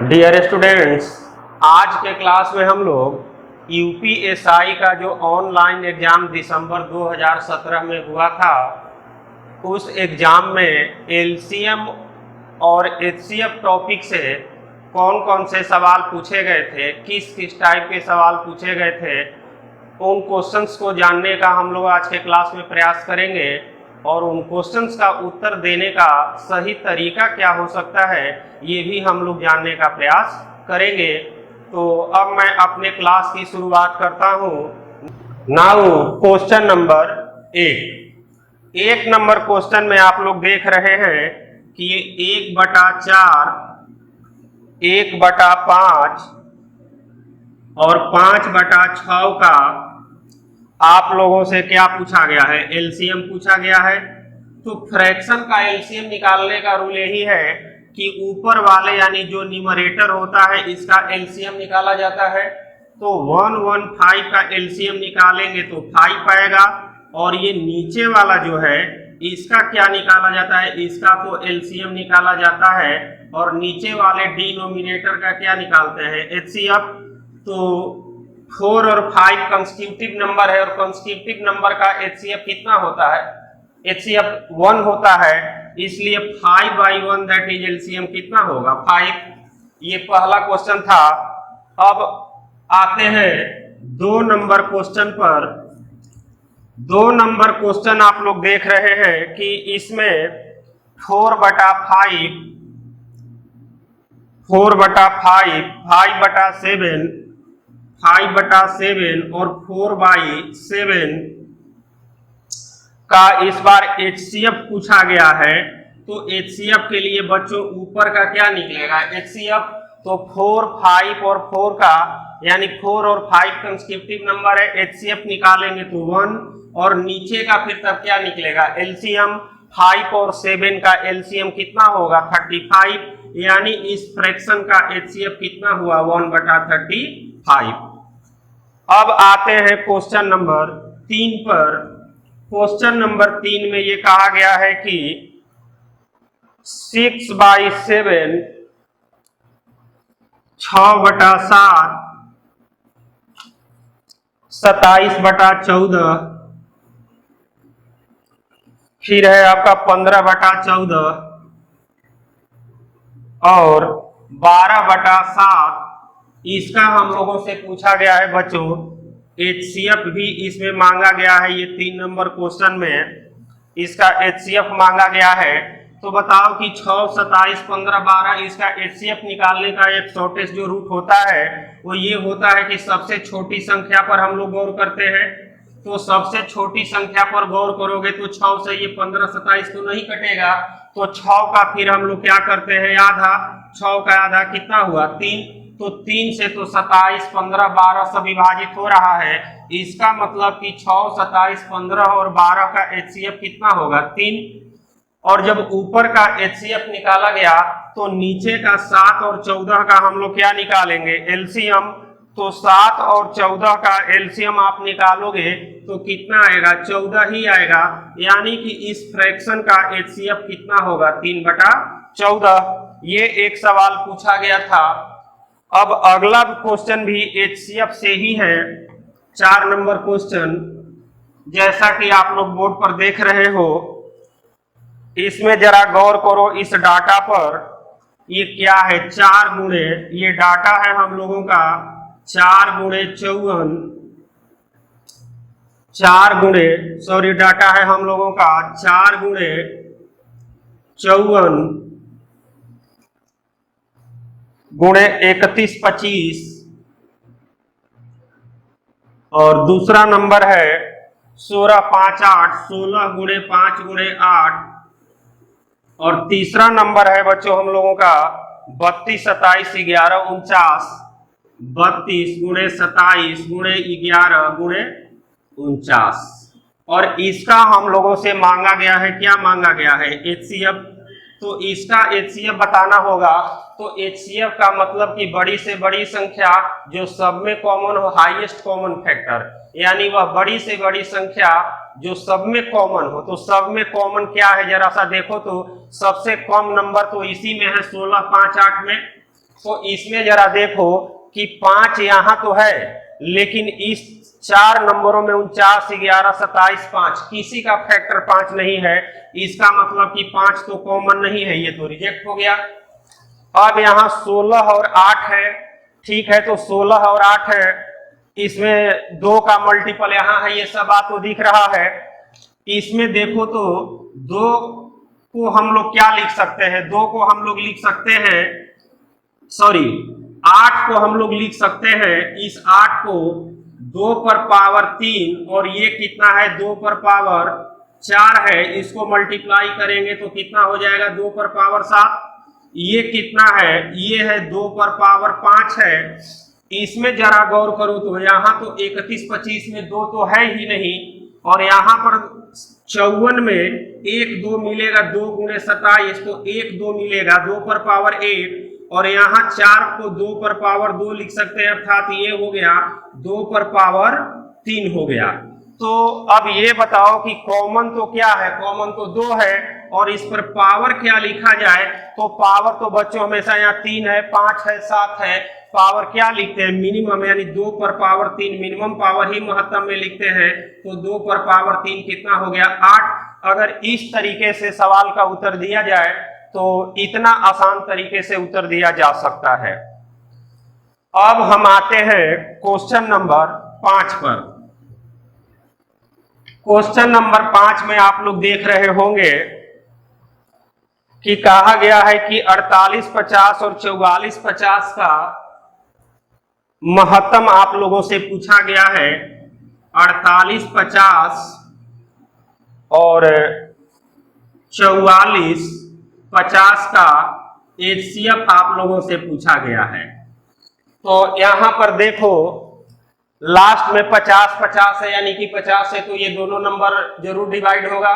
Dear students, आज के class में हम लोग यूपीएसआई का जो ऑनलाइन एग्जाम दिसंबर 2017 में हुआ था, उस एग्जाम में एलसीएम और एचसीएफ टॉपिक से कौन कौन से सवाल पूछे गए थे, किस किस टाइप के सवाल पूछे गए थे, उन क्वेश्चंस को जानने का हम लोग आज के क्लास में प्रयास करेंगे और उन क्वेश्चंस का उत्तर देने का सही तरीका क्या हो सकता है ये भी हम लोग जानने का प्रयास करेंगे। तो अब मैं अपने क्लास की शुरुआत करता हूँ। Now question number 1 number question में आप लोग देख रहे हैं कि ये 1/4, 1/5 और 5/6 का आप लोगों से क्या पूछा गया है, एलसीएम पूछा गया है। तो फ्रैक्शन का एलसीएम निकालने का रूल यही है कि ऊपर वाले यानी जो न्यूमरेटर होता है इसका एलसीएम निकाला जाता है। तो 115 का एलसीएम निकालेंगे तो 5 आएगा, और ये नीचे वाला जो है इसका क्या निकाला जाता है, इसका तो एलसीएम निकाला जाता है, और नीचे वाले डिनोमिनेटर का क्या निकालते हैं, एचसीएफ। तो 4 और 5 कंस्टिट्यूटिव नंबर है, और कंस्टिट्यूटिव नंबर का एचसीएफ कितना होता है, एचसीएफ 1 होता है, इसलिए 5/1 दैट इज एलसीएम कितना होगा, 5। ये पहला क्वेश्चन था। अब आते हैं 2 नंबर क्वेश्चन पर। 2 नंबर क्वेश्चन आप लोग देख रहे हैं कि इसमें 4/5, 4/5, 5/7, 5/7 और 4/7 का इस बार एचसीएफ पूछा गया है। तो एचसीएफ के लिए बच्चों ऊपर का क्या निकलेगा, एचसीएफ। तो 4, 5 और 4 का यानी 4 और 5 कंस्टिट्यूटिव नंबर है, एचसीएफ निकालेंगे तो 1, और नीचे का फिर तब क्या निकलेगा, एलसीएम। 5 और 7 का एलसीएम कितना होगा, 35, यानी इस फ्रैक्शन का एचसीएफ कितना हुआ, 1/35। अब आते हैं क्वेश्चन नंबर 3 पर। क्वेश्चन नंबर 3 में ये कहा गया है कि 6/7, 6/7, 27/14, फिर है आपका 15/14 और 12/7, इसका हम लोगों से पूछा गया है बच्चों। एचसीएफ भी इसमें मांगा गया है, ये 3 नंबर क्वेश्चन में इसका एचसीएफ मांगा गया है। तो बताओ कि 6, 27, 15, 12 इसका एचसीएफ निकालने का एक शॉर्टेस्ट जो रूट होता है वो ये होता है कि सबसे छोटी संख्या पर हम लोग गौर करते हैं। तो सबसे छोटी संख्या पर गौर करोगे तो 6 से ये 15, 27 तो नहीं कटेगा, तो 6 का फिर हम लोग क्या करते हैं, आधा। 6 का आधा कितना हुआ, 3। तो 3 से तो 27, 15, 12 सब विभाजित हो रहा है, इसका मतलब कि 6, 27, 15 और 12 का एचसीएफ कितना होगा, 3। और जब ऊपर का एचसीएफ निकाला गया तो नीचे का 7 और 14 का हम लोग क्या निकालेंगे, एलसीएम। तो 7 और 14 का एलसीएम आप निकालोगे तो कितना आएगा, 14 ही आएगा, यानी कि इस फ्रैक्शन का एचसीएफ कितना होगा, 3/14। ये एक सवाल पूछा गया था। अब अगला क्वेश्चन भी एचसीएफ से ही है, 4 नंबर क्वेश्चन, जैसा कि आप लोग बोर्ड पर देख रहे हो। इसमें जरा गौर करो इस डाटा पर, ये क्या है, 4 गुणे, ये डाटा है हम लोगों का 4 गुणे 54, 4 गुणे, सॉरी डाटा है हम लोगों का 4 गुणे 54 गुणे 31, 25, और दूसरा नंबर है 16, 5, 8, 16 गुणे 5 गुणे 8, और तीसरा नंबर है बच्चों हम लोगों का 32, 27, 11, 49, 32 गुणे 27 गुणे 11 गुणे 49, और इसका हम लोगों से मांगा गया है, क्या मांगा गया है, एचसीएफ। तो इसका एचसीएफ बताना होगा। तो एचसीएफ का मतलब कि बड़ी से बड़ी संख्या जो सब में कॉमन हो, हाईएस्ट कॉमन फैक्टर, यानी वह बड़ी से बड़ी संख्या जो सब में कॉमन हो। तो सब में कॉमन क्या है, जरा सा देखो तो सबसे कम नंबर तो इसी में है 16, 5, 8 में। तो इसमें जरा देखो कि 5 यहां तो है, लेकिन इस 4 नंबरों में 49, 11, 27, 5 किसी का फैक्टर 5 नहीं है। इसका मतलब कि 5 तो कॉमन नहीं है, ये तो रिजेक्ट हो गया। अब यहाँ 16 और 8 है, ठीक है, तो 16 और 8 है, इसमें 2 का मल्टीपल यहाँ है, ये सब आपको दिख रहा है। इसमें देखो तो 2 को हम लोग क्या लिख सकते हैं, 2 को हम लोग लिख सकते हैं, सॉरी 8 को हम लोग लिख सकते हैं, इस 8 को 2 पर पावर 3 और ये कितना है 2 पर पावर 4 है, इसको मल्टीप्लाई करेंगे तो कितना हो जाएगा 2 पर पावर 7। ये कितना है, ये है 2 पर पावर 5 है। इसमें जरा गौर करो तो यहाँ तो 31, 25 में 2 तो है ही नहीं, और यहाँ पर 54 में 1 2 मिलेगा, 2 गुणे 27 तो 1 2 मिलेगा, 2 पर पावर 8, और यहाँ 4 को 2 पर पावर 2 लिख सकते हैं, अर्थात ये हो गया 2 पर पावर 3 हो गया। तो अब ये बताओ कि कॉमन तो क्या है, कॉमन तो 2 है, और इस पर पावर क्या लिखा जाए, तो पावर तो बच्चों हमेशा यहाँ 3 है, 5 है, 7 है, पावर क्या लिखते हैं मिनिमम, यानी 2 पर पावर 3 मिनिमम पावर ही महत्तम में लिखते हैं, तो 2 पर पावर 3 कितना हो गया 8। अगर इस तरीके से सवाल का उत्तर दिया जाए तो इतना आसान तरीके से उत्तर दिया जा सकता है। अब हम आते हैं क्वेश्चन नंबर 5 पर। क्वेश्चन नंबर 5 में आप लोग देख रहे होंगे कि कहा गया है कि 48, 50 और 44, 50 का महत्तम आप लोगों से पूछा गया है। 48, 50 और 44, 50 का HCF आप लोगों से पूछा गया है। तो यहां पर देखो लास्ट में 50, 50 है, यानी कि 50 से तो ये दोनों नंबर जरूर डिवाइड होगा,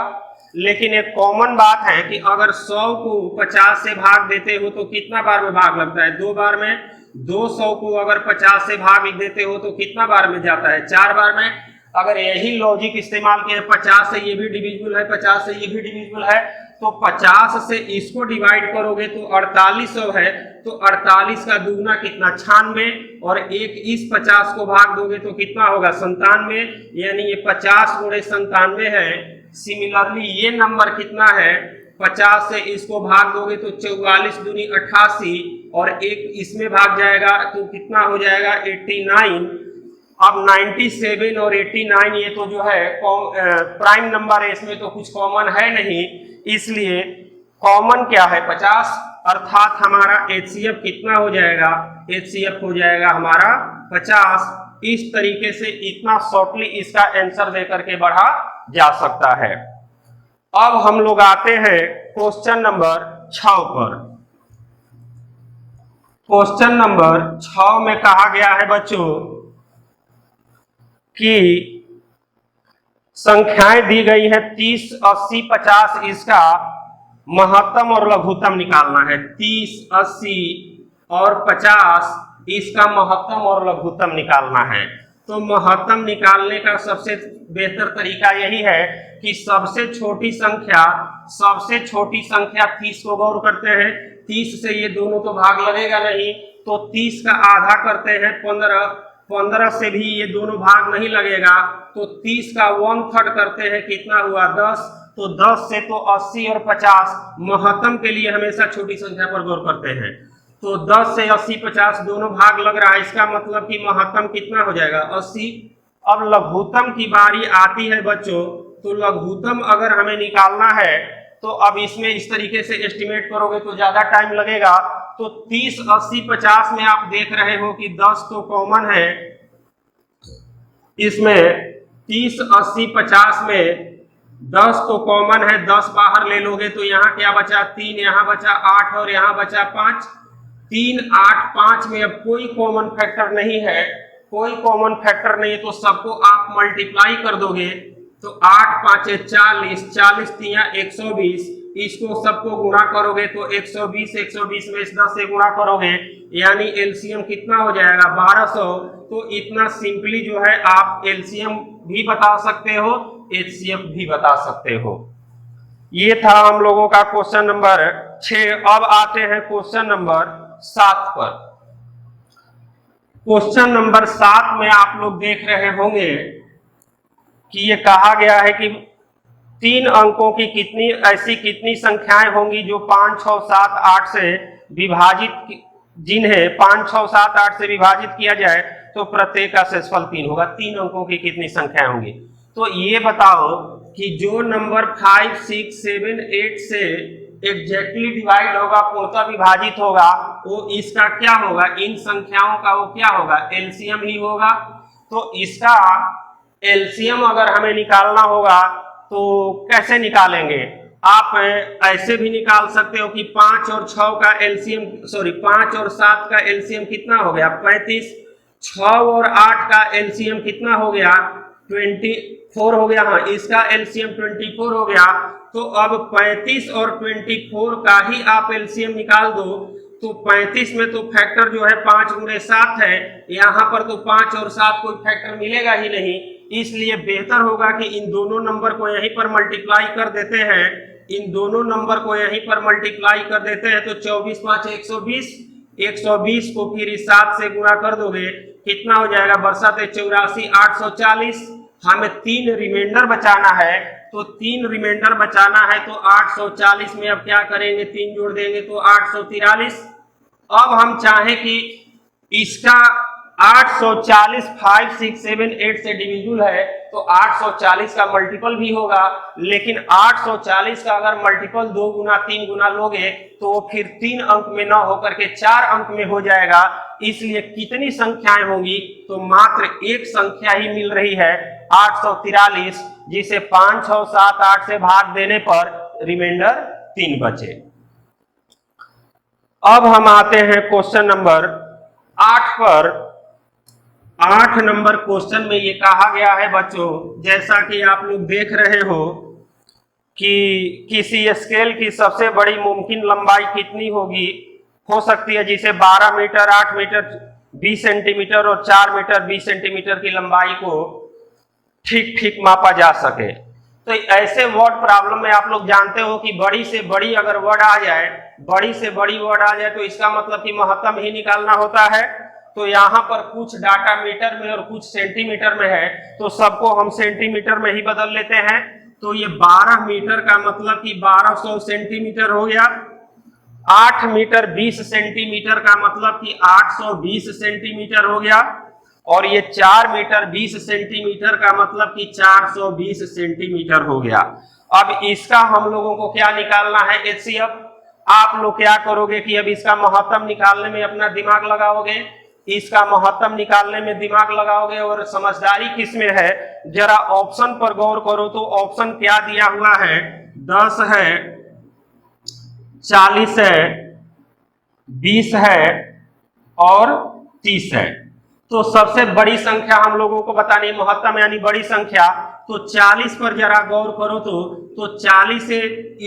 लेकिन एक कॉमन बात है कि अगर 100 को 50 से भाग देते हो तो कितना बार में भाग लगता है, 2 बार में। 200 को अगर 50 से भाग देते हो तो कितना बार में जाता है, 4 बार में। अगर यही लॉजिक इस्तेमाल किया 50 से ये भी डिविजिबल है, 50 से ये भी डिविजिबल है, तो 50 से इसको डिवाइड करोगे तो 4800 है, तो 48 का दुगना कितना 96, और एक इस 50 को भाग दोगे तो कितना होगा 97, यानी ये 50 गुणे 97 है। सिमिलरली ये नंबर कितना है, 50 से इसको भाग दोगे तो 44 दूनी 88, और एक इसमें भाग जाएगा तो कितना हो जाएगा 89। अब 97 और 89 ये तो जो है प्राइम नंबर है, इसमें तो कुछ कॉमन है नहीं, इसलिए कॉमन क्या है 50, अर्थात हमारा HCF कितना हो जाएगा, HCF हो जाएगा हमारा 50। इस तरीके से इतना शॉर्टली इसका आंसर देकर के बढ़ा जा सकता है। अब हम लोग आते हैं क्वेश्चन नंबर 6 पर। क्वेश्चन नंबर 6 में कहा गया है बच्चों कि संख्याएं दी गई है 30, 80, 50, इसका महत्तम और लघुत्तम निकालना है। 30, 80 और 50 इसका महत्तम और लघुत्तम निकालना है। तो महत्तम निकालने का सबसे बेहतर तरीका यही है कि सबसे छोटी संख्या 30 को गौर करते हैं। 30 से ये दोनों तो भाग लगेगा नहीं, तो 30 का आधा करते हैं 15, 15 से भी ये दोनों भाग नहीं लगेगा, तो 30 का 1/3 करते हैं, कितना हुआ 10, तो 10 से तो 80 और 50 महत्तम के लिए हमेशा छोटी संख्या पर गौर करते हैं, तो 10 से 80, 50 दोनों भाग लग रहा है, इसका मतलब कि महत्तम कितना हो जाएगा 80। अब लघुत्तम की बारी आती है बच्चों, तो लघुत्तम अगर हमें निकालना है तो अब इसमें इस तरीके से एस्टिमेट करोगे तो ज्यादा टाइम लगेगा। तो 30, 80, 50 में आप देख रहे हो कि 10 तो कॉमन है, इसमें 30, 80, 50 में 10 तो कॉमन है, 10 बाहर ले लोगे तो यहाँ क्या बचा 3, यहाँ बचा 8 और यहाँ बचा 5। 3, 8, 5 में अब कोई कॉमन फैक्टर नहीं है, कोई कॉमन फैक्टर नहीं है, तो सबको आप मल्टीप्लाई कर दोगे तो 8, 5, 40, 40, 3, 120, इसको सबको गुणा करोगे तो 120, 120 में इस 10 से गुणा करोगे, यानी एलसीएम कितना हो जाएगा 1200। तो इतना सिंपली जो है आप एलसीएम भी बता सकते हो, HCF भी बता सकते हो। ये था हम लोगों का क्वेश्चन नंबर 6। अब आते हैं क्वेश्चन नंबर 7 पर। क्वेश्चन नंबर 7 में आप लोग देख रहे होंगे कि ये कहा गया है कि 3 अंकों की कितनी संख्याएं होंगी जो 5, 6, 7, 8 से विभाजित, जिन्हें 5, 6, 7, 8 से विभाजित किया जाए तो प्रत्येक का शेषफल 3 होगा। 3 अंकों की कितनी संख्याएं होंगी? तो ये बताओ कि जो नंबर 5, 6, 7, 8 से एग्जैक्टली डिवाइड होगा, पूर्णतः विभाजित होगा, वो इसका क्या होगा? इन संख्याओं का वो क्या होगा? एलसीएम ही होगा। तो इसका एलसीएम अगर हमें निकालना होगा तो कैसे निकालेंगे? आप ऐसे भी निकाल सकते हो कि 5 और 6 का एलसीएम, 5 और 7 का एलसीएम कितना हो गया? 35। 6 और 8 का एलसीएम कितना हो गया? 24 हो गया। हाँ, इसका एलसीएम 24 हो गया। तो अब 35 और 24 का ही आप एलसीएम निकाल दो। तो 35 में तो फैक्टर जो है 5 गुणे 7 है, यहाँ पर तो 5 और 7 कोई फैक्टर मिलेगा ही नहीं। इसलिए बेहतर होगा कि इन दोनों नंबर को यहीं पर मल्टीप्लाई कर देते हैं। इन दोनों नंबर को यहीं पर मल्टीप्लाई कर देते हैं। तो 24, 5, 120। 120 को फिर इस 7 से गुणा कर दोगे, कितना हो जाएगा? बरसाते 84, 840। हमें 3 रिमाइंडर बचाना है। तो 3 रिमाइंडर बचाना है तो 840 में अब क्या करेंगे? 3 जोड़ देंगे तो 843। अब हम चाहें कि इसका 840 5, 6, 7, 8 से डिविजिबल है तो 840 का मल्टीपल भी होगा। लेकिन 840 का अगर मल्टीपल 2 गुना 3 गुना लोगे तो फिर 3 अंक में न होकर के 4 अंक में हो जाएगा। इसलिए कितनी संख्याएं होंगी? तो मात्र एक संख्या ही मिल रही है, 843, जिसे 5, 6, 7, 8 से भाग देने पर रिमाइंडर 3 बचे। अब हम आते हैं क्वेश्चन नंबर 8 पर। 8 नंबर क्वेश्चन में ये कहा गया है बच्चों, जैसा कि आप लोग देख रहे हो कि किसी स्केल की सबसे बड़ी मुमकिन लंबाई कितनी होगी, हो सकती है, जिसे 12 मीटर, 8 मीटर 20 सेंटीमीटर और 4 मीटर 20 सेंटीमीटर की लंबाई को ठीक ठीक मापा जा सके। तो ऐसे वर्ड प्रॉब्लम में आप लोग जानते हो कि बड़ी से बड़ी अगर वर्ड आ जाए, बड़ी से बड़ी वर्ड आ जाए तो इसका मतलब कि महत्तम ही निकालना होता है। तो यहाँ पर कुछ डाटा मीटर में और कुछ सेंटीमीटर में है, तो सबको हम सेंटीमीटर में ही बदल लेते हैं। तो ये 12 मीटर का मतलब कि 1200 सेंटीमीटर हो गया। 8 मीटर 20 सेंटीमीटर का मतलब कि 820 सेंटीमीटर हो गया। और ये 4 मीटर 20 सेंटीमीटर का मतलब कि 420 सेंटीमीटर हो गया। अब इसका हम लोगों को क्या निकालना है? एचसीएफ। आप लोग क्या करोगे कि अब इसका महत्तम निकालने में अपना दिमाग लगाओगे, इसका महत्तम निकालने में दिमाग लगाओगे। और समझदारी किसमें है, जरा ऑप्शन पर गौर करो। तो ऑप्शन क्या दिया हुआ है? 10 है, 40 है, 20 है और 30 है। तो सबसे बड़ी संख्या हम लोगों को बतानी है, महत्तम यानी बड़ी संख्या। तो 40 पर जरा गौर करो। तो 40 से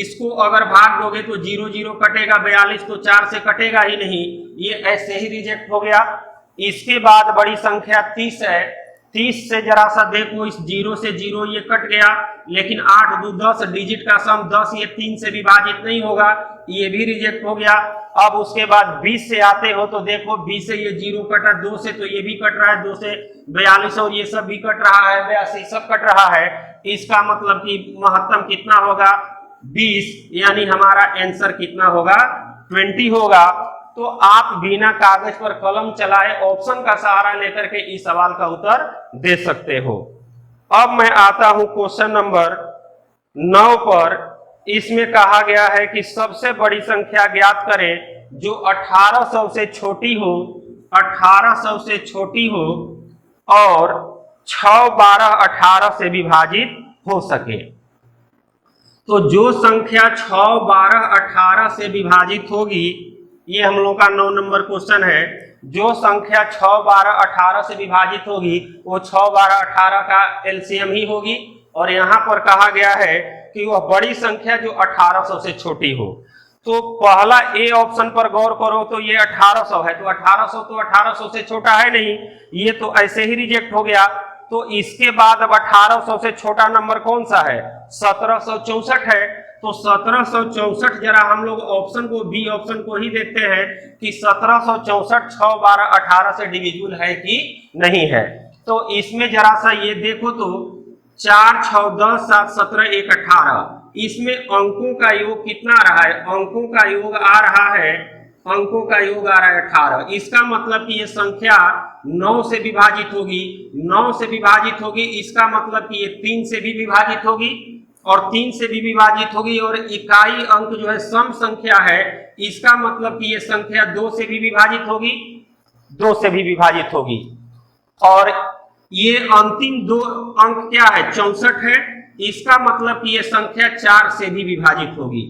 इसको अगर भाग दोगे तो 0 0 कटेगा, 42 तो 4 से कटेगा ही नहीं, ये ऐसे ही रिजेक्ट हो गया। इसके बाद बड़ी संख्या 30 है। 30 से जरा सा देखो, इस 0 से 0 ये कट गया, लेकिन 8 2 10 डिजिट का सम 10, ये 3 से विभाजित नहीं होगा, ये भी रिजेक्ट हो गया। अब उसके बाद 20 से आते हो तो देखो 20 से ये 0 कटा, 2 से तो ये भी कट रहा है, 2 से 42 और ये सब भी कट रहा है, 82 सब कट रहा है। इसका मतलब कि महत्तम कितना होगा? 20, यानी हमारा आंसर कितना होगा? 20 होगा। तो आप बिना कागज पर कलम चलाए ऑप्शन का सहारा लेकर के इस सवाल का उत्तर दे सकते हो। अब मैं आता हूं क्वेश्चन नंबर 9 पर। इसमें कहा गया है कि सबसे बड़ी संख्या ज्ञात करें जो 1800 से छोटी हो, 1800 से छोटी हो और 6, 12, 18 से विभाजित हो सके। तो जो संख्या 6, 12, 18 से विभाजित होगी, ये हम लोग का 9 नंबर क्वेश्चन है। जो संख्या 6, 12, 18 से विभाजित होगी वो 6, 12, 18 का एलसीएम ही होगी। और यहाँ पर कहा गया है कि वह बड़ी संख्या जो 1800 से छोटी हो। तो पहला ए ऑप्शन पर गौर करो तो ये 1800 है, तो 1800 से छोटा है नहीं, ये तो ऐसे ही रिजेक्ट हो गया। तो इसके बाद अब 1800 से छोटा नंबर कौन सा है? 1764 है। तो 1764 जरा हम लोग ऑप्शन को बी ऑप्शन को ही देखते हैं कि 1764 6 12 18 से डिविजिबल है कि नहीं है। तो इसमें जरा सा ये देखो तो 4 6 10 7 17 1 18, इसमें अंकों का योग कितना आ रहा है? अंकों का योग आ रहा है, अंकों का योग आ रहा है 18। इसका मतलब कि ये संख्या 9 से विभाजित होगी, 9 से विभाजित होगी, इसका मतलब कि ये 3 से भी विभाजित होगी और 3 से भी विभाजित होगी, और इकाई अंक जो है सम संख्या है, इसका मतलब कि ये संख्या 2 से भी विभाजित होगी, 2 से भी विभाजित होगी। और ये अंतिम दो अंक क्या है? 64 है, इसका मतलब कि ये संख्या 4 से भी विभाजित होगी।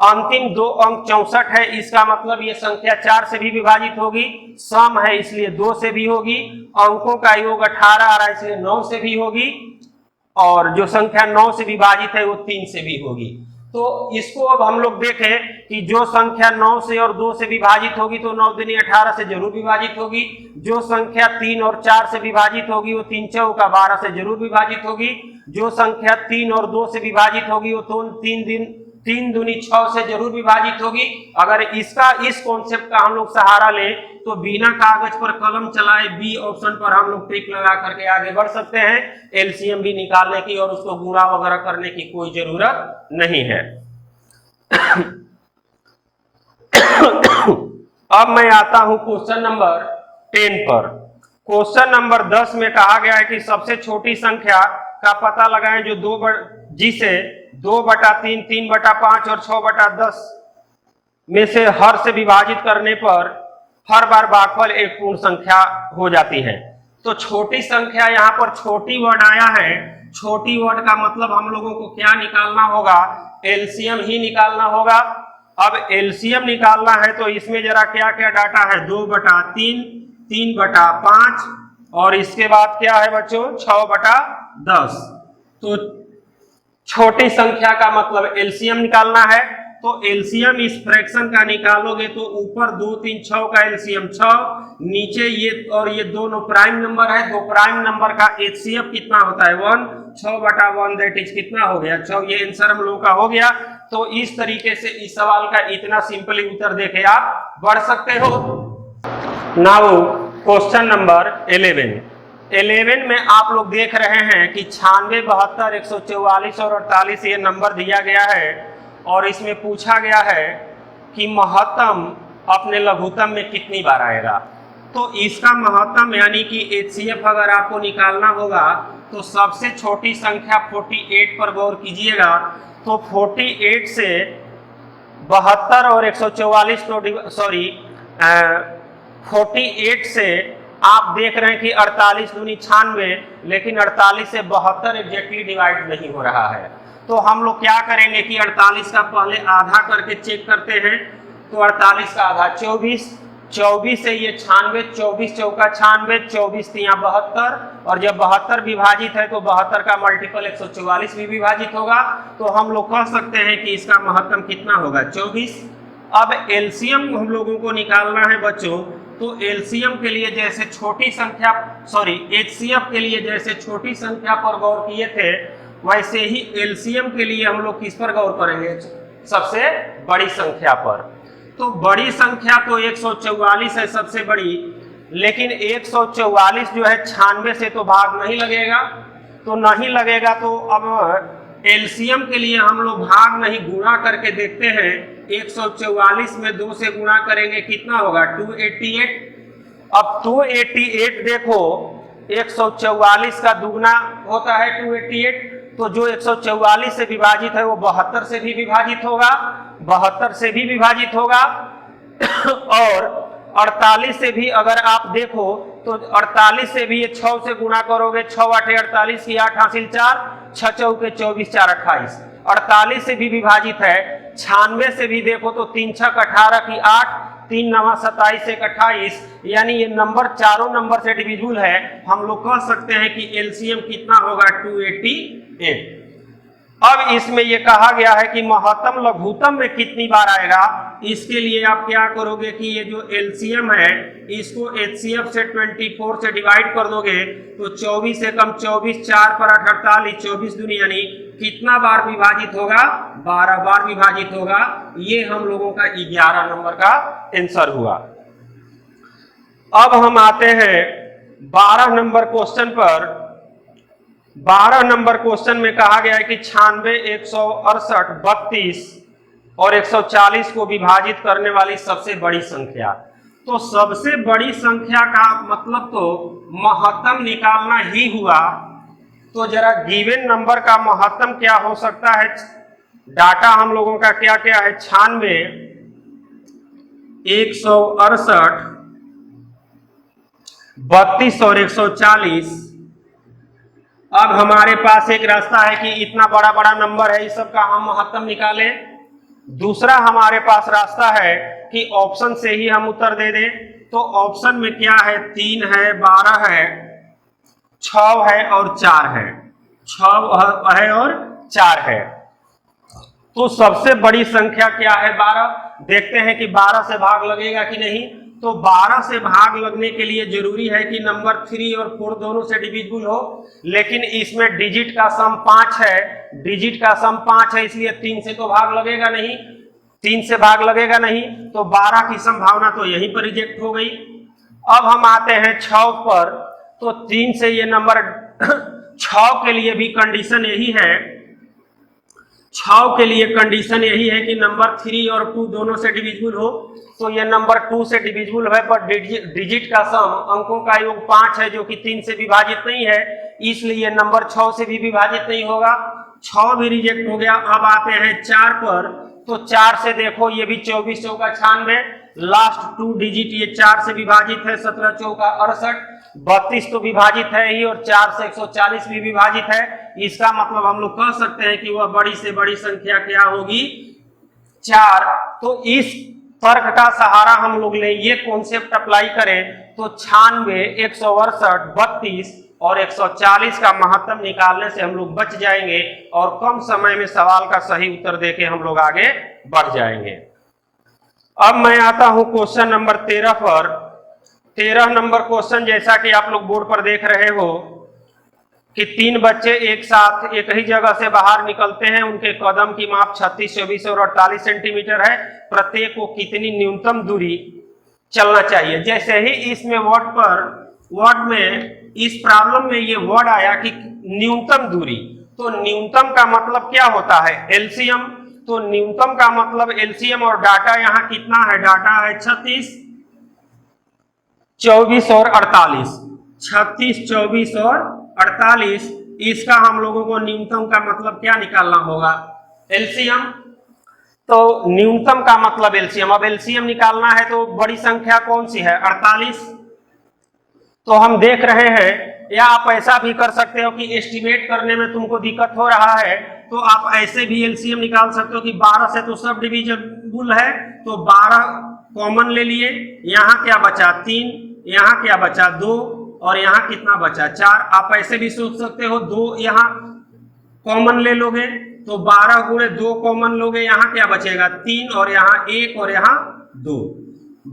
अंतिम दो अंक 64 है, इसका मतलब ये संख्या 4 से भी विभाजित होगी, सम है इसलिए 2 से भी होगी, अंकों का योग 18 आ रहा है इसलिए 9 से भी होगी, और जो संख्या 9 से विभाजित है वो 3 से भी होगी। तो इसको अब हम लोग देखें कि जो संख्या 9 से और 2 से विभाजित होगी तो 9 दूनी 18 से जरूर विभाजित होगी, जो संख्या 3 और 4 से विभाजित होगी वो 3 चौका 12 से जरूर विभाजित होगी, जो संख्या 3 और 2 से विभाजित होगी वो तो 3 दूनी 6 से जरूर विभाजित होगी। अगर इसका इस कॉन्सेप्ट का हम लोग सहारा ले तो बिना कागज पर कलम चलाए बी ऑप्शन पर हम लोग टिक लगा करके आगे बढ़ सकते हैं। एलसीएम भी निकालने की और उसको गुणा वगैरह करने की कोई जरूरत नहीं है। अब मैं आता हूं क्वेश्चन नंबर 10 पर। क्वेश्चन नंबर 10 में कहा गया है कि सबसे छोटी संख्या का पता लगाएं जो जिसे 2/3, 3/5 और 6/10 में से हर से विभाजित करने पर हर बार भागफल एक पूर्ण संख्या हो जाती है। तो छोटी संख्या, यहाँ पर छोटी वर्ड आया है, छोटी वर्ड का मतलब हम लोगों को क्या निकालना होगा? एलसीएम ही निकालना होगा। अब एलसीएम निकालना है तो इसमें जरा क्या क्या डाटा है? 2/3, 3/5 और इसके बाद क्या है बच्चों? 6/10। तो छोटी संख्या का मतलब एलसीएम निकालना है, तो एलसीएम इस फ्रैक्शन का निकालोगे तो ऊपर 2 3 6 का एलसीएम 6, नीचे ये और ये दोनों प्राइम नंबर है, दो प्राइम नंबर का एचसीएफ कितना होता है? 1, 6/1 दैट इज कितना हो गया? 6। ये आंसर हम लोगों का हो गया। तो इस तरीके से इस सवाल का इतना सिंपली उत्तर देके आप बढ़ सकते हो। नाउ क्वेश्चन नंबर 11 में आप लोग देख रहे हैं कि 96, 72, 144 और 48 ये नंबर दिया गया है, और इसमें पूछा गया है कि महत्तम अपने लघुत्तम में कितनी बार आएगा। तो इसका महत्तम यानी कि एचसीएफ अगर आपको निकालना होगा तो सबसे छोटी संख्या 48 पर गौर कीजिएगा। तो 48 से 72 और 144 को 48 से आप देख रहे हैं कि 48 दूनी 96, लेकिन 48 से 72 एग्जैक्टली डिवाइड नहीं हो रहा है। तो हम लोग क्या करेंगे कि 48 का पहले आधा करके चेक करते हैं। तो 48 का आधा 24, 24 से ये 96, 24 चौका 96, 24 तिया 72, और जब 72 विभाजित है तो 72 का मल्टीपल 144 भी विभाजित होगा। तो हम लोग कह सकते हैं कि इसका महत्तम कितना होगा? 24। अब एलसीएम हम लोगों को निकालना है बच्चों। तो एलसीएम के लिए जैसे छोटी संख्या एचसीएफ के लिए जैसे छोटी संख्या पर गौर किए थे, वैसे ही एलसीएम के लिए हम लोग किस पर गौर करेंगे? सबसे बड़ी संख्या पर। तो बड़ी संख्या तो 144 है सबसे बड़ी, लेकिन 144 जो है 96 से तो भाग नहीं लगेगा, तो नहीं लगेगा। तो अब एलसीएम के लिए हम लोग भाग नहीं गुणा करके देखते हैं। 144 में 2 से गुणा करेंगे कितना होगा? 288। अब 288 देखो 144 का दुगना होता है 288, तो जो 144 से विभाजित है वो 72 से भी विभाजित होगा, 72 से भी विभाजित होगा। और 48 से भी अगर आप देखो तो 48 से भी ये 6 से गुणा करोगे, 6 8 48 की 8 हासिल 4, 6 चौके 24, 4 28। 48 से भी विभाजित है। 96 से भी देखो तो 3 6 18 की 8, 3 9 27 1 28, यानी ये नंबर चारों नंबर से डिविजिबल है। हम लोग कह सकते हैं कि एलसीएम कितना होगा? 288। अब इसमें ये कहा गया है कि महत्तम लघुत्तम में कितनी बार आएगा। इसके लिए आप क्या करोगे कि ये जो एलसीएम है इसको एचसीएफ से 24 से डिवाइड कर दोगे तो 24 से कम 24, 4 पर 48, 24 दूनी यानी कितना बार विभाजित होगा, 12 बार विभाजित होगा। ये हम लोगों का 11 नंबर का आंसर हुआ। अब हम आते हैं 12 नंबर क्वेश्चन पर। 12 नंबर क्वेश्चन में कहा गया है कि 96, 168, 32 और 140 को विभाजित करने वाली सबसे बड़ी संख्या। तो सबसे बड़ी संख्या का मतलब तो महत्तम निकालना ही हुआ। तो जरा गिवन नंबर का महत्तम क्या हो सकता है, डाटा हम लोगों का क्या क्या है, 96, 168, 32 और 140। अब हमारे पास एक रास्ता है कि इतना बड़ा बड़ा नंबर है, इस सब का हम महत्तम निकालें। दूसरा हमारे पास रास्ता है कि ऑप्शन से ही हम उत्तर दे दें। तो ऑप्शन में क्या है, 3 है, 12 है, 6 है और 4 है। 6 है और 4 है। तो सबसे बड़ी संख्या क्या है, 12। देखते हैं कि 12 से भाग लगेगा कि नहीं। तो 12 से भाग लगने के लिए जरूरी है कि नंबर 3 और 4 दोनों से डिविजिबल हो, लेकिन इसमें डिजिट का सम 5 है, डिजिट का सम 5 है, इसलिए 3 से तो भाग लगेगा नहीं, 3 से भाग लगेगा नहीं। तो 12 की संभावना तो यहीं पर रिजेक्ट हो गई। अब हम आते हैं 6 पर। तो 3 से ये नंबर 6 के लिए भी कंडीशन यही है, 6 के लिए कंडीशन यही है कि नंबर 3 और 2 दोनों से डिविजिबल हो। तो ये नंबर 2 से डिविजिबल है, पर डिजिट का सम, अंकों का योग 5 है जो कि 3 से विभाजित नहीं है, इसलिए नंबर 6 से भी विभाजित नहीं होगा। 6 भी रिजेक्ट हो गया। अब आते हैं 4 पर। तो 4 से देखो, ये भी 24 चौका 96, लास्ट 2 डिजिट ये 4 से विभाजित है, 17 चौका 68, 32 तो विभाजित है ही और 4 से 140 भी विभाजित है। इसका मतलब हम लोग कह सकते हैं कि वह बड़ी से बड़ी संख्या क्या होगी, 4। तो इस तर्क का सहारा हम लोग ले, ये कॉन्सेप्ट अप्लाई करें तो 96, 168, 32 और 140 का महत्तम निकालने से हम लोग बच जाएंगे और कम समय में सवाल का सही उत्तर देके हम लोग आगे बढ़ जाएंगे। अब मैं आता हूं क्वेश्चन नंबर 13 पर। 13 नंबर क्वेश्चन, जैसा कि आप लोग बोर्ड पर देख रहे हो कि 3 बच्चे एक साथ एक ही जगह से बाहर निकलते हैं, उनके कदम की माप 36, 24 और 48 सेंटीमीटर है। प्रत्येक को कितनी न्यूनतम दूरी चलना चाहिए। जैसे ही इसमें वर्ड में इस प्रॉब्लम में ये वर्ड आया कि न्यूनतम दूरी, तो न्यूनतम का मतलब क्या होता है, एलसीएम। तो न्यूनतम का मतलब एलसीएम, और डाटा यहाँ कितना है, डाटा है 36, 24 और 48। 36, 24 और 48, इसका हम लोगों को न्यूनतम का मतलब क्या निकालना होगा, एलसीएम। तो न्यूनतम का मतलब एलसीएम। अब एलसीएम निकालना है तो बड़ी संख्या कौन सी है, 48। तो हम देख रहे हैं, या आप ऐसा भी कर सकते हो कि एस्टिमेट करने में तुमको दिक्कत हो रहा है तो आप ऐसे भी एलसीएम निकाल सकते हो कि 12 से तो सब डिविजिबल है, तो 12 कॉमन ले लिए, यहाँ क्या बचा 3, यहाँ क्या बचा 2 और यहाँ कितना बचा 4। आप ऐसे भी सोच सकते हो 2 यहाँ कॉमन ले लोगे तो 12 गुणे 2 कॉमन लोगे, यहाँ क्या बचेगा 3 और यहाँ 1 और यहाँ 2।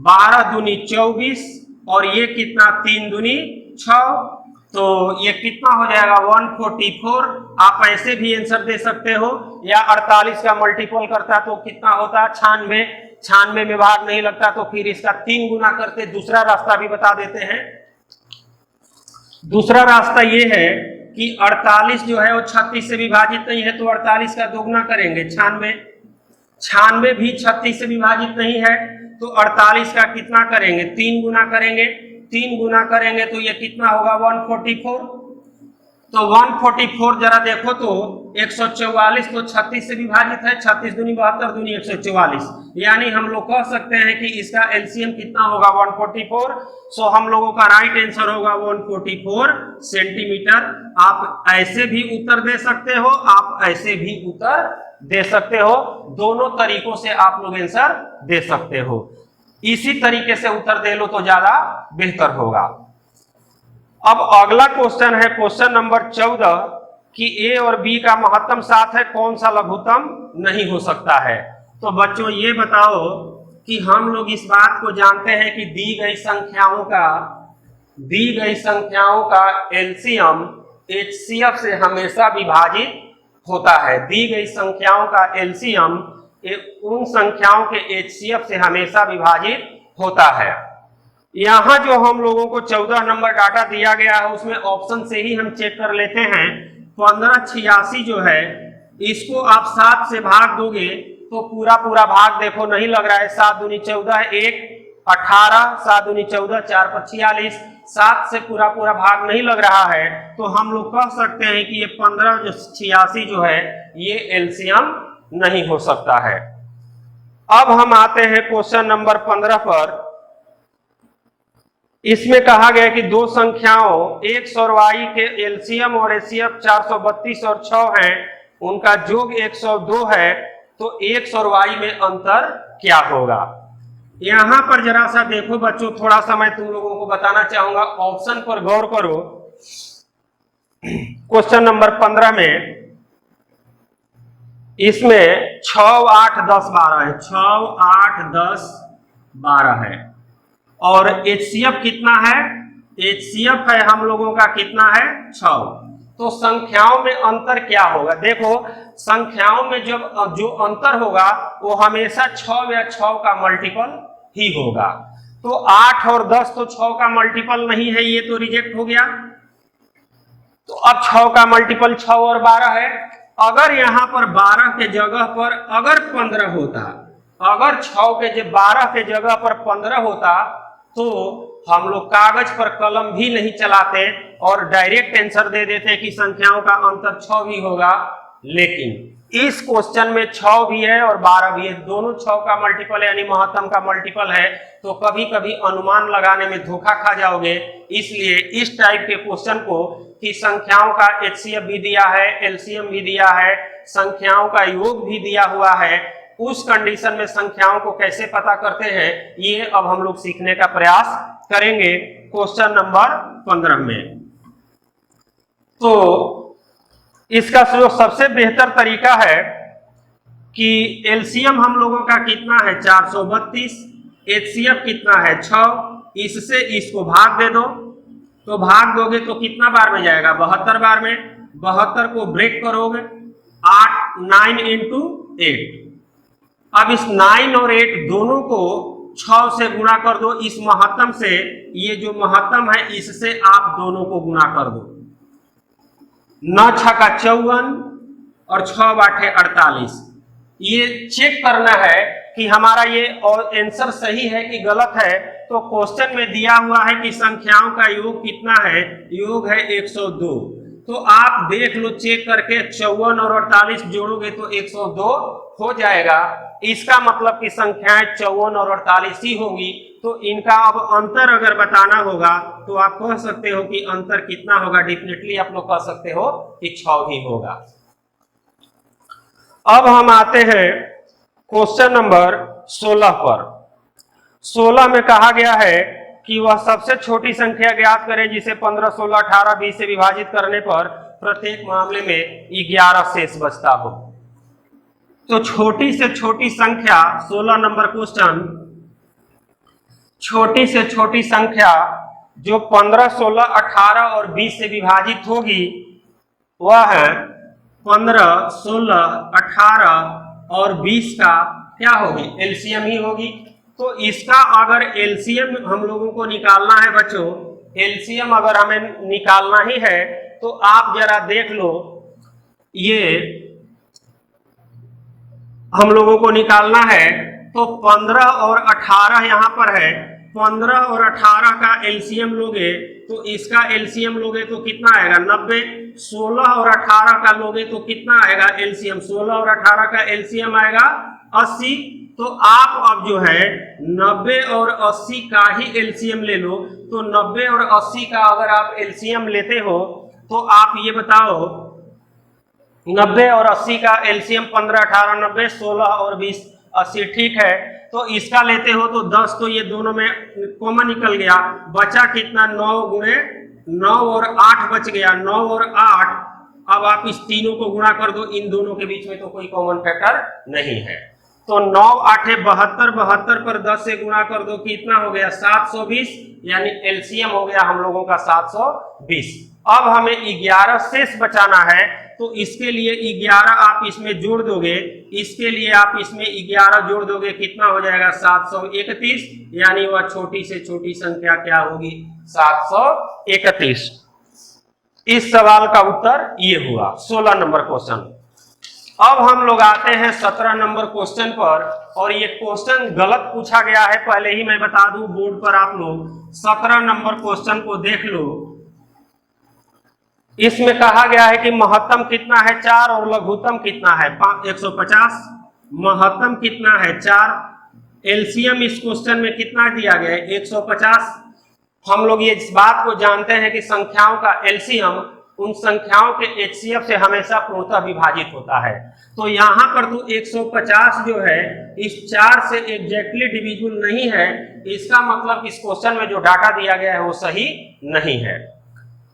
12 दूनी 24 और ये कितना 3 दूनी 6, तो ये कितना हो जाएगा 144। आप ऐसे भी आंसर दे सकते हो, या 48 का मल्टीपल करता तो कितना होता है 96। 96 में भाग नहीं लगता तो फिर इसका 3 गुना करते। दूसरा रास्ता भी बता देते हैं। दूसरा रास्ता ये है कि 48 जो है वो 36 से विभाजित नहीं है, तो 48 का दोगुना करेंगे 96। 96 भी 36 से विभाजित नहीं है, तो 48 का कितना करेंगे 3 गुना करेंगे। 3 गुना करेंगे तो ये कितना होगा 144। तो 144 जरा देखो तो 144 तो 36 से विभाजित है, 36 दूनी 72 दूनी 144, यानी हम लोग कह सकते हैं कि इसका एलसीएम कितना होगा 144। सो हम लोगों का राइट आंसर होगा 144 सेंटीमीटर। आप ऐसे भी उत्तर दे सकते हो, आप ऐसे भी उत्तर दे सकते हो, दोनों तरीकों से आप लोग आंसर दे सकते हो। इसी तरीके से उत्तर दे लो तो ज्यादा बेहतर होगा। अब अगला क्वेश्चन है क्वेश्चन नंबर 14 कि ए और बी का महत्तम 7 है, कौन सा लघुत्तम नहीं हो सकता है। तो बच्चों ये बताओ कि हम लोग इस बात को जानते हैं कि दी गई संख्याओं का एलसीएम एचसीएफ से हमेशा विभाजित होता है। दी गई संख्याओं का एलसीएम उन संख्याओं के एचसीएफ से हमेशा विभाजित होता है। यहाँ जो हम लोगों को 14 नंबर डाटा दिया गया है उसमें ऑप्शन से ही हम चेक कर लेते हैं। 1586 जो है इसको आप 7 से भाग दोगे तो पूरा भाग देखो नहीं लग रहा है। 7 दूनी 14 1 18, 7 दूनी 14 4 पर 46, 7 से पूरा भाग नहीं लग रहा है। तो हम लोग कह सकते हैं कि ये 1586 जो है ये एलसीएम नहीं हो सकता है। अब हम आते हैं क्वेश्चन नंबर 15 पर। इसमें कहा गया कि दो संख्याओं x और y के एलसीएम और एचसीएफ 432 और 6 हैं, उनका योग 102 है, तो x और y में अंतर क्या होगा। यहां पर जरा सा देखो बच्चों, थोड़ा सा मैं तुम लोगों को बताना चाहूंगा, ऑप्शन पर गौर करो। क्वेश्चन नंबर 15 में इसमें 6 8 10 12 है, 6 8 10 12 है, और एचसीएफ कितना है, एचसीएफ है हम लोगों का कितना है 6। तो संख्याओं में अंतर क्या होगा। देखो संख्याओं में जब जो अंतर होगा वो हमेशा 6 या 6 का मल्टीपल ही होगा। तो 8 और 10 तो 6 का मल्टीपल नहीं है, ये तो रिजेक्ट हो गया। तो अब 6 का मल्टीपल 6 और 12 है। अगर यहां पर 12 के जगह पर अगर 15 होता, अगर 6 के 12 के जगह पर 15 होता तो हम लोग कागज पर कलम भी नहीं चलाते और डायरेक्ट आंसर दे देते कि संख्याओं का अंतर 6 भी होगा। लेकिन इस क्वेश्चन में 6 भी है और 12 भी है, दोनों 6 का मल्टीपल यानी महत्तम का मल्टीपल है। तो कभी कभी अनुमान लगाने में धोखा खा जाओगे। इसलिए इस टाइप के क्वेश्चन को कि संख्याओं का एचसीएफ भी दिया है, एलसीएम भी दिया है, संख्याओं का योग भी दिया हुआ है, उस कंडीशन में संख्याओं को कैसे पता करते हैं ये अब हम लोग सीखने का प्रयास करेंगे क्वेश्चन नंबर 15 में। तो इसका जो सबसे बेहतर तरीका है कि एलसीएम हम लोगों का कितना है 432, एचसीएफ कितना है 6, इससे इसको भाग दे दो। तो भाग दोगे तो कितना बार में जाएगा 72 बार में। 72 को ब्रेक करोगे 9 into 8। अब इस 9 और 8 दोनों को 6 से गुणा कर दो, इस महत्तम से, ये जो महत्तम है इससे आप दोनों को गुणा कर दो। 9 छक्का 54 और 6 बाटे 48। ये चेक करना है कि हमारा ये आंसर सही है कि गलत है। तो क्वेश्चन में दिया हुआ है कि संख्याओं का योग कितना है, योग है 102। तो आप देख लो चेक करके, 54 और 48 जोड़ोगे तो 102 हो जाएगा। इसका मतलब कि संख्याएं 54 और 48 ही होंगी। तो इनका अब अंतर अगर बताना होगा तो आप कह सकते हो कि अंतर कितना होगा। डेफिनेटली आप लोग कह सकते हो कि 6 ही होगा। अब हम आते हैं क्वेश्चन नंबर 16 पर। 16 में कहा गया है कि वह सबसे छोटी संख्या ज्ञात करें जिसे 15, 16, 18, 20 से विभाजित करने पर प्रत्येक मामले में 11 शेष बचता हो। तो छोटी से छोटी संख्या 16 नंबर क्वेश्चन, छोटी से छोटी संख्या जो 15, 16, 18 और 20 से विभाजित होगी वह है 15, 16, 18 और 20 का क्या होगी, एलसीएम ही होगी। तो इसका अगर एलसीएम हम लोगों को निकालना है बच्चों, एलसीएम अगर हमें निकालना ही है तो आप जरा देख लो, ये हम लोगों को निकालना है तो 15 और 18 यहां पर है। 15 और 18 का एलसीएम लोगे तो इसका एलसीएम लोगे तो कितना आएगा 90। 16 और 18 का लोगे तो कितना आएगा एलसीएम, 16 और 18 का एलसीएम आएगा 80। तो आप अब जो है 90 और 80 का ही एलसीएम ले लो। तो 90 और 80 का अगर आप एलसीएम लेते हो तो आप ये बताओ 90 और 80 का एलसीएम 15, 18, 90, 16 और 20, 80 ठीक है। तो इसका लेते हो तो 10, तो ये दोनों में कॉमन निकल गया, बचा कितना 9 गुणे 9 और 8 बच गया, 9 और 8 अब आप इस तीनों को गुणा कर दो, इन दोनों के बीच में तो कोई कॉमन फैक्टर नहीं है। तो 9 8 72, 72 पर 10 से गुणा कर दो, कितना हो गया 720, यानी एलसीएम हो गया हम लोगों का 720। अब हमें 11 शेष बचाना है, तो इसके लिए 11 आप इसमें जोड़ दोगे, इसके लिए आप इसमें 11 जोड़ दोगे, कितना हो जाएगा 731, यानी वह छोटी से छोटी संख्या क्या होगी 731। इस सवाल का उत्तर ये हुआ 16 नंबर क्वेश्चन। अब हम लोग आते हैं 17 नंबर क्वेश्चन पर, और ये क्वेश्चन गलत पूछा गया है, पहले ही मैं बता दूं बोर्ड पर आप लोग 17 नंबर क्वेश्चन को देख लो। इसमें कहा गया है कि महत्तम कितना है 4 और लघुत्तम कितना है 150। महत्तम कितना है 4, एलसीएम इस क्वेश्चन में कितना दिया गया है 150। हम लोग ये इस बात को जानते हैं कि संख्याओं का एलसीएम उन संख्याओं के एचसीएफ से हमेशा पूर्णतः विभाजित होता है। तो यहाँ पर तो 150 जो है इस 4 से एग्जैक्टली डिविजिबल नहीं है, इसका मतलब इस क्वेश्चन में जो डाटा दिया गया है वो सही नहीं है।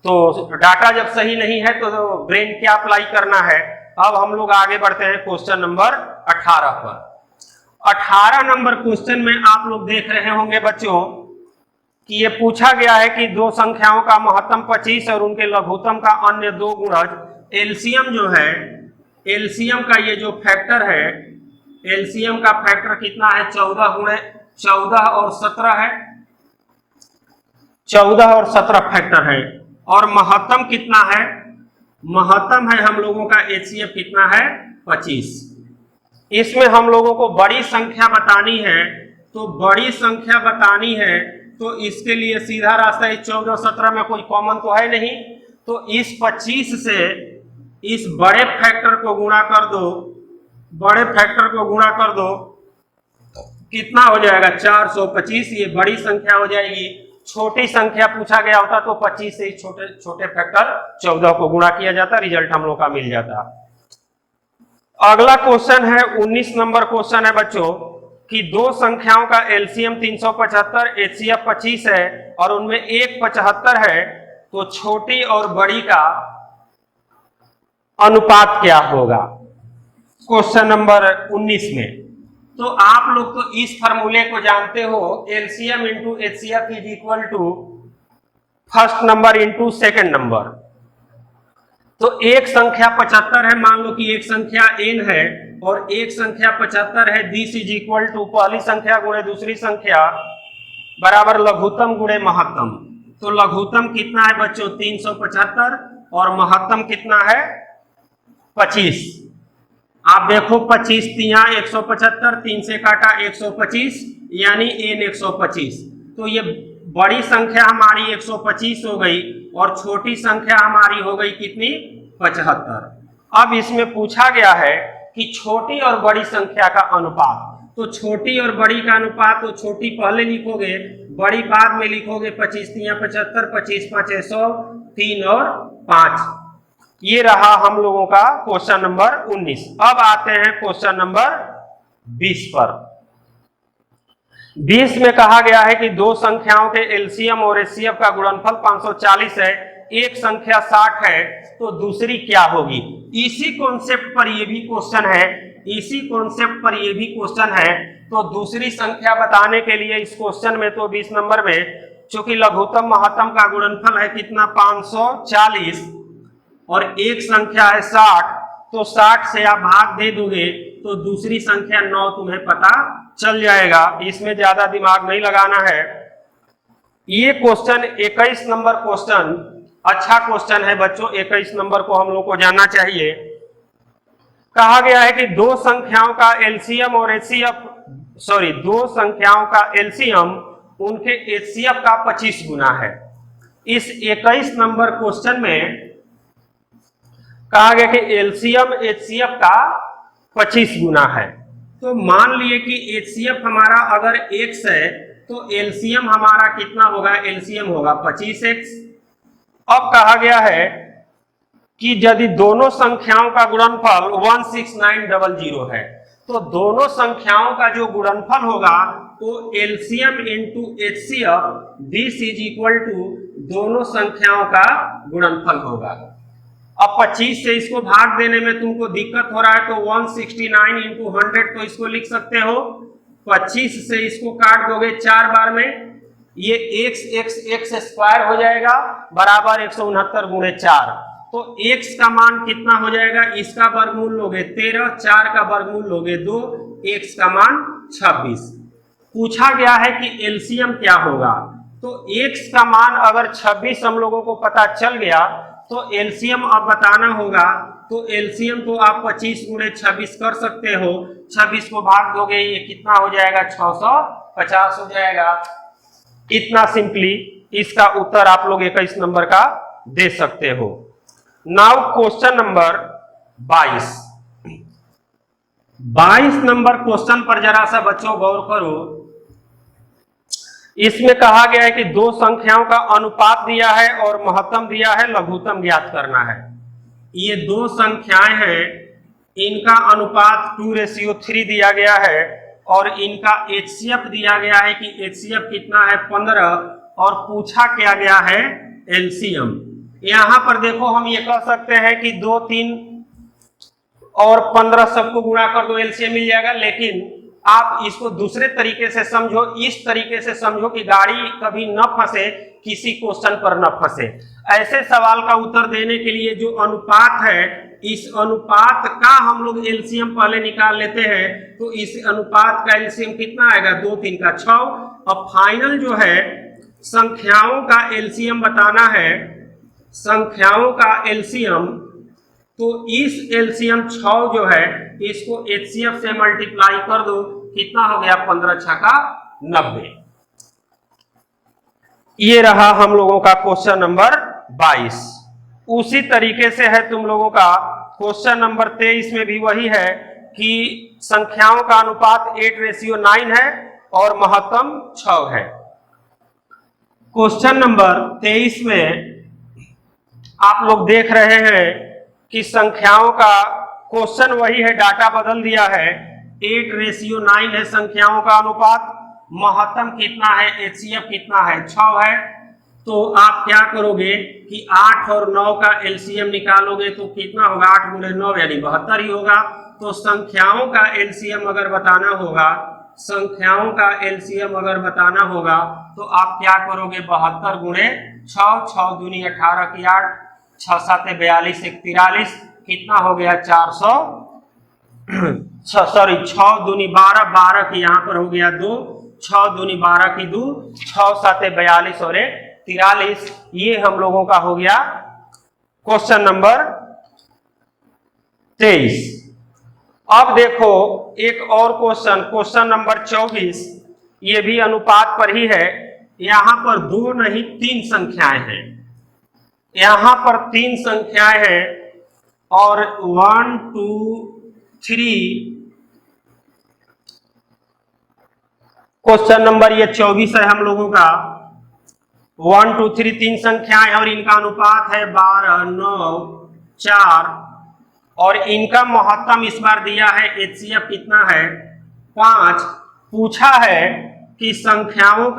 तो डाटा जब सही नहीं है तो ब्रेन क्या अप्लाई करना है। अब हम लोग आगे बढ़ते हैं क्वेश्चन नंबर 18 पर। 18 नंबर क्वेश्चन में आप लोग देख रहे होंगे बच्चों कि ये पूछा गया है कि दो संख्याओं का महत्तम 25 और उनके लघुत्तम का अन्य दो गुणज एलसीएम जो है, एलसीएम का ये जो फैक्टर है, एलसीएम का फैक्टर कितना है 14 और 17 है, 14 और 17 फैक्टर है। और महत्तम कितना है, महत्तम है हम लोगों का एचसीएफ कितना है 25। इसमें हम लोगों को बड़ी संख्या बतानी है, तो बड़ी संख्या बतानी है तो इसके लिए सीधा रास्ता है, 14 17 में कोई कॉमन तो है नहीं, तो इस 25 से इस बड़े फैक्टर को गुणा कर दो, बड़े फैक्टर को गुणा कर दो, कितना हो जाएगा 425, ये बड़ी संख्या हो जाएगी। छोटी संख्या पूछा गया होता तो 25 से छोटे छोटे फैक्टर 14 को गुणा किया जाता, रिजल्ट हम लोग का मिल जाता। अगला क्वेश्चन है 19 नंबर क्वेश्चन है बच्चों कि दो संख्याओं का एलसीएम 375, एचसीएफ 25 है और उनमें एक 75 है, तो छोटी और बड़ी का अनुपात क्या होगा क्वेश्चन नंबर 19 में। तो आप लोग तो इस फार्मूले को जानते हो, LCM into HCF is equal to first number into second number. तो एक संख्या 75 है, मान लो कि एक संख्या n है और एक संख्या 75 है, दिस इज इक्वल टू पहली संख्या गुणे दूसरी संख्या बराबर लघुत्तम गुणे महत्तम। तो लघुत्तम कितना है बच्चों 375 और महत्तम कितना है 25। आप देखो 25 तिया 175, 3 से काटा 125, यानी n 125। तो ये बड़ी संख्या हमारी 125 हो गई और छोटी संख्या हमारी हो गई कितनी 75। अब इसमें पूछा गया है कि छोटी और बड़ी संख्या का अनुपात। तो छोटी और बड़ी का अनुपात, तो छोटी पहले लिखोगे, बड़ी बाद में लिखोगे। 25 तिया 75, 25 5 100, 3 और 5। ये रहा हम लोगों का क्वेश्चन नंबर 19। अब आते हैं क्वेश्चन नंबर 20 पर। 20 में कहा गया है कि दो संख्याओं के एलसीएम और एचसीएफ का गुणनफल 540 है, एक संख्या 60 है, तो दूसरी क्या होगी। इसी कॉन्सेप्ट पर ये भी क्वेश्चन है, इसी कॉन्सेप्ट पर ये भी क्वेश्चन है। तो दूसरी संख्या बताने के लिए इस क्वेश्चन में तो 20 नंबर में चूंकि लघुत्तम महत्तम का गुणनफल है कितना 540 और एक संख्या है 60, तो 60 से आप भाग दे दोगे तो दूसरी संख्या 9 तुम्हें पता चल जाएगा। इसमें ज्यादा दिमाग नहीं लगाना है। ये क्वेश्चन 21 नंबर क्वेश्चन अच्छा क्वेश्चन है बच्चों, 21 नंबर को हम लोग को जानना चाहिए। कहा गया है कि दो संख्याओं का एलसीएम और एचसीएफ, सॉरी दो संख्याओं का एलसीएम उनके एचसीएफ का 25 गुना है। इस 21 नंबर क्वेश्चन में कहा गया कि एलसीएम एचसीएफ का 25 गुना है। तो मान लिए कि एचसीएफ हमारा अगर x है तो एलसीएम हमारा कितना होगा, एलसीएम होगा 25x। अब कहा गया है कि यदि दोनों संख्याओं का गुणनफल 16900 है, तो दोनों संख्याओं का जो गुणनफल होगा वो LCM into HCF this is equal to दोनों संख्याओं का गुणनफल होगा। अब 25 से इसको भाग देने में तुमको दिक्कत हो रहा है तो 169 इंटू 100 तो इसको लिख सकते हो। 25 से इसको काट दोगे 4 बार में, ये x स्क्वायर हो जाएगा बराबर 169 गुणे 4। तो x का मान कितना हो जाएगा, इसका वर्गमूल लोगे 13, 4 का वर्गमूल लोगे 2, x का मान 26। पूछा गया है कि एलसीएम क्या होगा, तो x का मान अगर 26 हम लोगों को पता चल गया तो एलसीएम अब बताना होगा। तो एलसीएम तो आप 25 गुणे 26 कर सकते हो, 26 को भाग दोगे ये कितना हो जाएगा, 650 हो जाएगा। इतना सिंपली इसका उत्तर आप लोग 21 नंबर का दे सकते हो। Now question number 22 number question पर जरा सा बच्चों गौर करो। इसमें कहा गया है कि दो संख्याओं का अनुपात दिया है और महत्तम दिया है, लघुत्तम ज्ञात करना है। ये दो संख्याएं हैं, इनका अनुपात 2:3 दिया गया है और इनका HCF दिया गया है कि HCF कितना है 15, और पूछा क्या गया है एलसीएम। यहां पर देखो हम ये कह सकते हैं कि 2, 3 और 15 सबको गुणा कर दो, एलसीएम मिल जाएगा। लेकिन आप इसको दूसरे तरीके से समझो, इस तरीके से समझो कि गाड़ी कभी न फंसे, किसी क्वेश्चन पर न फंसे। ऐसे सवाल का उत्तर देने के लिए जो अनुपात है, इस अनुपात का हम लोग एलसीएम पहले निकाल लेते हैं। तो इस अनुपात का एलसीएम कितना आएगा, 2, 3 का 6। अब फाइनल जो है संख्याओं का एलसीएम बताना है, संख्याओं का एलसीएम। तो इस एलसीएम 6 जो है इसको HCF से मल्टीप्लाई कर दो, कितना हो गया 15 छक्का 90। ये रहा हम लोगों का क्वेश्चन नंबर 22। उसी तरीके से है तुम लोगों का क्वेश्चन नंबर 23 में भी वही है कि संख्याओं का अनुपात 8:9 है और महत्तम 6 है। क्वेश्चन नंबर 23 में आप लोग देख रहे हैं कि संख्याओं का क्वेश्चन वही है, डाटा बदल दिया है। 8:9 है संख्याओं का अनुपात, महत्तम कितना है, HCF कितना है 6 है। तो आप क्या करोगे कि 8 और 9 का एलसीएम निकालोगे तो कितना होगा, 8 गुणे 9 यानी 72 ही होगा। तो संख्याओं का एलसीएम अगर बताना होगा, संख्याओं का एलसीएम अगर बताना होगा तो आप क्या करोगे, 72 गुणे 6, 6 दूनी 18 की 8, 6 7 42, 1 43, कितना हो गया 400, सॉरी 6 दूनी 12, 12 की यहाँ पर हो गया 2, 6 दूनी 12 की 2, 6 7 42 और 1 43। ये हम लोगों का हो गया क्वेश्चन नंबर 23। अब देखो एक और क्वेश्चन, क्वेश्चन नंबर 24, ये भी अनुपात पर ही है। यहां पर 2 नहीं 3 संख्याएं हैं, यहां पर 3 संख्याएं हैं और 1 2 3 क्वेश्चन नंबर ये 24 है हम लोगों का। 1 2 3 3 संख्याएं और इनका अनुपात है 12 9 4 और इनका महत्तम इस बार दिया है HCF कितना है 5। पूछा है कि संख्याओं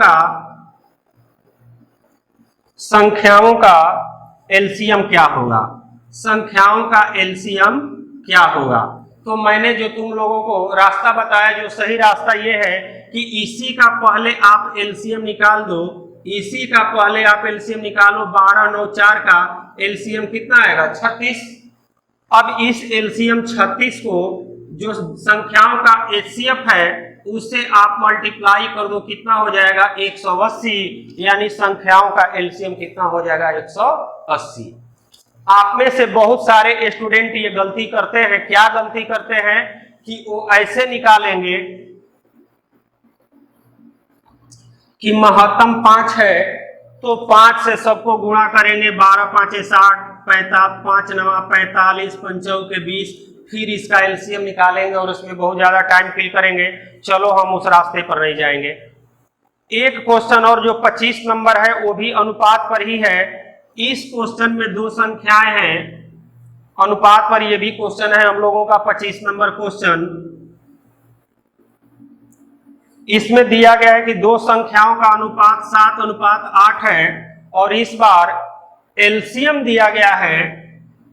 का एलसीएम क्या होगा, संख्याओं का एलसीएम क्या होगा। तो मैंने जो तुम लोगों को रास्ता बताया, जो सही रास्ता ये है कि इसी का पहले आप एलसीएम निकाल दो, इसी का पहले आप एलसीएम निकालो। 12 9 4 का एलसीएम कितना आएगा 36। अब इस एलसीएम 36 को जो संख्याओं का HCF है उससे आप मल्टीप्लाई कर दो, कितना हो जाएगा 180, यानी संख्याओं का एलसीएम कितना हो जाएगा 180। आप में से बहुत सारे स्टूडेंट ये गलती करते हैं, क्या गलती करते हैं कि वो ऐसे निकालेंगे कि महत्तम 5 है तो 5 से सबको गुणा करेंगे, 12 5 60, 5 9 45, 5 के 20, फिर इसका एलसीएम निकालेंगे और उसमें बहुत ज्यादा टाइम किल करेंगे। चलो हम उस रास्ते पर नहीं जाएंगे। एक क्वेश्चन और जो 25 नंबर है वो भी अनुपात पर ही है। इस क्वेश्चन में 2 संख्याएं हैं, अनुपात पर ये भी क्वेश्चन है हम लोगों का 25 नंबर क्वेश्चन। इसमें दिया गया है कि 2 संख्याओं का अनुपात 7:8 है और इस बार एलसीएम दिया गया है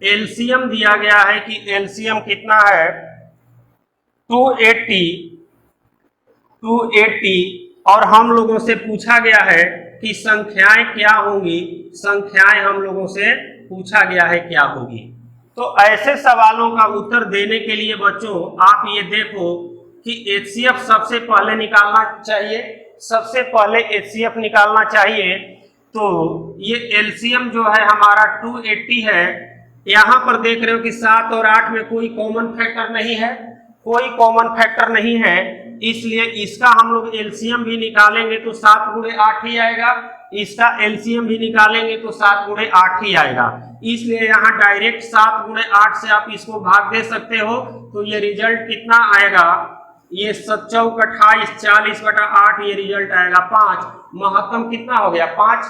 एलसीएम दिया गया है कि एलसीएम कितना है 280 और हम लोगों से पूछा गया है कि संख्याएं क्या होंगी, संख्याएं हम लोगों से पूछा गया है क्या होगी। तो ऐसे सवालों का उत्तर देने के लिए बच्चों आप ये देखो कि एचसीएफ सबसे पहले निकालना चाहिए, सबसे पहले एचसीएफ निकालना चाहिए। तो ये एलसीएम जो है हमारा 280 है। यहां पर देख रहे हो कि 7 और 8 में कोई कॉमन फैक्टर नहीं है, कोई कॉमन फैक्टर नहीं है, इसलिए इसका हम लोग एलसीएम भी निकालेंगे तो 7 गुणे 8 ही आएगा, इसका एलसीएम भी निकालेंगे तो 7 गुणे 8 ही आएगा। इसलिए यहाँ डायरेक्ट 7 गुणे 8 से आप इसको भाग दे सकते हो। तो ये रिजल्ट कितना आएगा, ये 7 चौक 28 40/8 ये रिजल्ट आएगा 5। महत्तम कितना हो गया 5।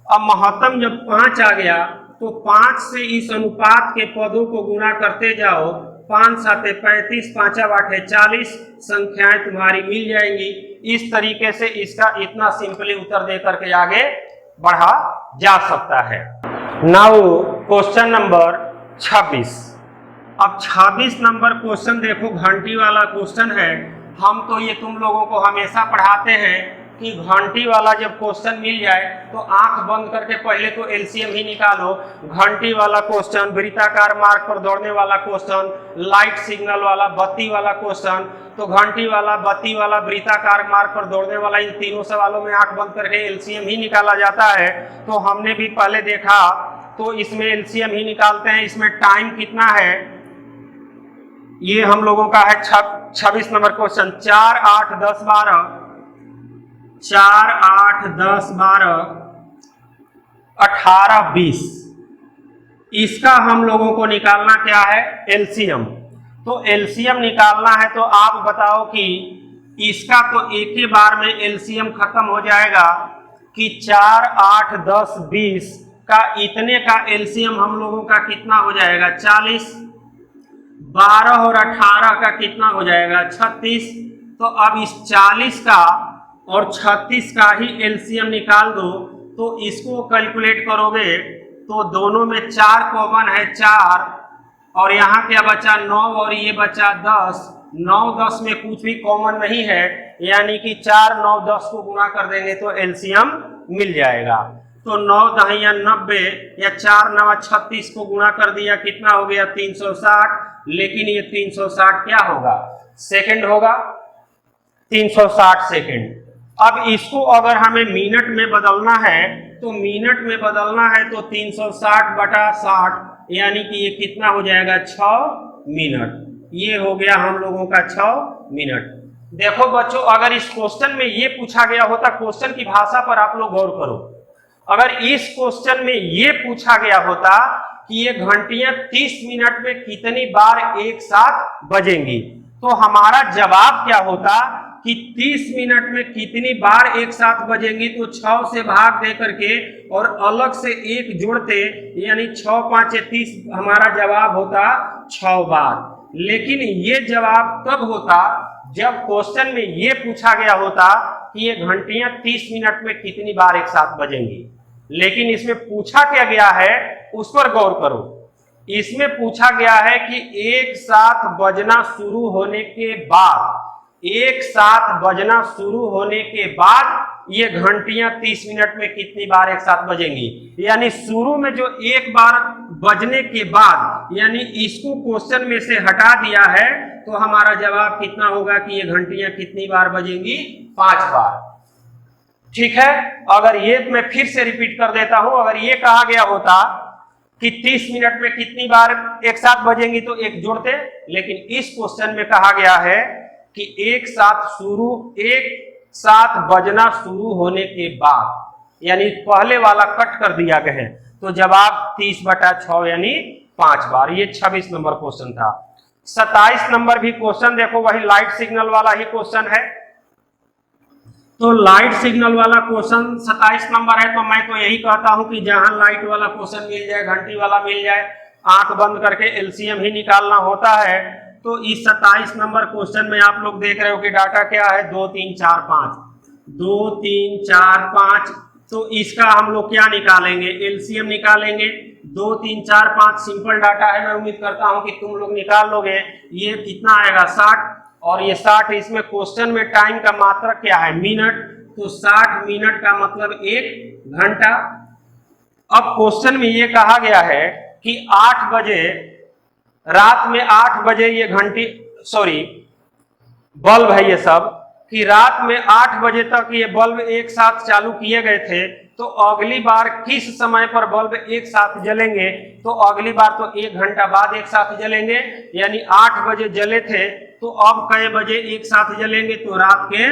अब महत्तम जब 5 आ गया तो 5 से इस अनुपात के पदों को गुणा करते जाओ, 5 7 35 5 8 40 संख्याएं तुम्हारी मिल जाएंगी। इस तरीके से इसका इतना सिंपली उत्तर दे करके आगे बढ़ा जा सकता है। Now question number 26। अब 26 नंबर क्वेश्चन देखो, घंटी वाला क्वेश्चन है। हम तो ये तुम लोगों को हमेशा पढ़ाते हैं कि घंटी वाला जब क्वेश्चन मिल जाए तो आंख बंद करके पहले तो एलसीएम ही निकालो। घंटी वाला क्वेश्चन, वृत्ताकार मार्ग पर दौड़ने वाला क्वेश्चन, लाइट सिग्नल वाला, बत्ती वाला क्वेश्चन, तो घंटी वाला, बत्ती वाला, वृत्ताकार मार्ग पर दौड़ने वाला, इन तीनों सवालों में आंख बंद करके एलसीएम ही निकाला जाता है। तो हमने भी पहले देखा तो इसमें एलसीएम ही निकालते हैं। इसमें टाइम कितना है, ये हम लोगों का है 26 नंबर क्वेश्चन। 4 8 10 12 4 8 10 12 18 20 इसका हम लोगों को निकालना क्या है एलसीएम। तो एलसीएम निकालना है तो आप बताओ कि इसका तो एक ही बार में एलसीएम खत्म हो जाएगा कि 4 8 10 20 का इतने का एलसीएम हम लोगों का कितना हो जाएगा 40, 12 और 18 का कितना हो जाएगा 36। तो अब इस 40 का और 36 का ही एलसीएम निकाल दो। तो इसको कैलकुलेट करोगे तो दोनों में 4 कॉमन है 4, और यहाँ क्या बचा 9 और ये बचा 10। 9 10 में कुछ भी कॉमन नहीं है, यानी कि 4 9 10 को गुणा कर देंगे तो एलसीएम मिल जाएगा। तो 9 10 90 या 4 9 36 को गुणा कर दिया, कितना हो गया 360। लेकिन ये 360 क्या होगा सेकंड होगा, 360 सेकंड। अब इसको अगर हमें मिनट में बदलना है तो मिनट में बदलना है तो 360/60 यानी कि ये कितना हो जाएगा 6 मिनट। ये हो गया हम लोगों का 6 मिनट। देखो बच्चों, अगर इस क्वेश्चन में ये पूछा गया होता, क्वेश्चन की भाषा पर आप लोग गौर करो, अगर इस क्वेश्चन में ये पूछा गया होता कि ये घंटियां 30 मिनट में कितनी बार एक साथ बजेंगी, तो हमारा जवाब क्या होता कि 30 मिनट में कितनी बार एक साथ बजेंगी। तो 6 से भाग दे करके और अलग से एक जोड़ते, यानी 6 5 30 हमारा जवाब होता 6 बार। लेकिन ये जवाब तब होता जब क्वेश्चन में ये पूछा गया होता कि ये घंटियां 30 मिनट में कितनी बार एक साथ बजेंगी। लेकिन इसमें पूछा क्या गया है उस पर गौर करो। इसमें पूछा गया है कि एक साथ बजना शुरू होने के बाद, एक साथ बजना शुरू होने के बाद ये घंटियां 30 मिनट में कितनी बार एक साथ बजेंगी। यानी शुरू में जो एक बार बजने के बाद, यानी इसको क्वेश्चन में से हटा दिया है, तो हमारा जवाब कितना होगा कि ये घंटियां कितनी बार बजेंगी 5 बार। ठीक है, अगर ये मैं फिर से रिपीट कर देता हूं, अगर ये कहा गया होता कि 30 मिनट में कितनी बार एक साथ बजेंगी तो एक जोड़ते, लेकिन इस क्वेश्चन में कहा गया है कि एक साथ बजना शुरू होने के बाद, यानी पहले वाला कट कर दिया गया है, तो जवाब 30/6 यानी 5 बार। ये 26 नंबर क्वेश्चन था। 27 नंबर भी क्वेश्चन देखो, वही लाइट सिग्नल वाला ही क्वेश्चन है। तो लाइट सिग्नल वाला क्वेश्चन 27 नंबर है। तो मैं तो यही कहता हूं कि जहां लाइट वाला क्वेश्चन मिल जाए, घंटी वाला मिल जाए, आंख बंद करके एलसीएम ही निकालना होता है। तो इस 27 नंबर क्वेश्चन में आप लोग देख रहे हो कि डाटा क्या है 2 3 4 5 2 3 4 5। तो इसका हम लोग क्या निकालेंगे एलसीएम निकालेंगे। 2 3 4 5 सिंपल डाटा है। मैं उम्मीद करता हूं कि तुम लोग निकाल लोगे। ये कितना आएगा 60 और ये 60। इसमें क्वेश्चन में टाइम का मात्रक क्या है मिनट, तो 60 मिनट का मतलब 1 घंटा। अब क्वेश्चन में ये कहा गया है कि 8 बजे रात में 8 बजे ये घंटी बल्ब है ये सब, कि रात में 8 बजे तक ये बल्ब एक साथ चालू किए गए थे, तो अगली बार किस समय पर बल्ब एक साथ जलेंगे, तो अगली बार तो 1 घंटा बाद एक साथ जलेंगे। यानी 8 बजे जले थे तो अब कई बजे एक साथ जलेंगे, तो रात के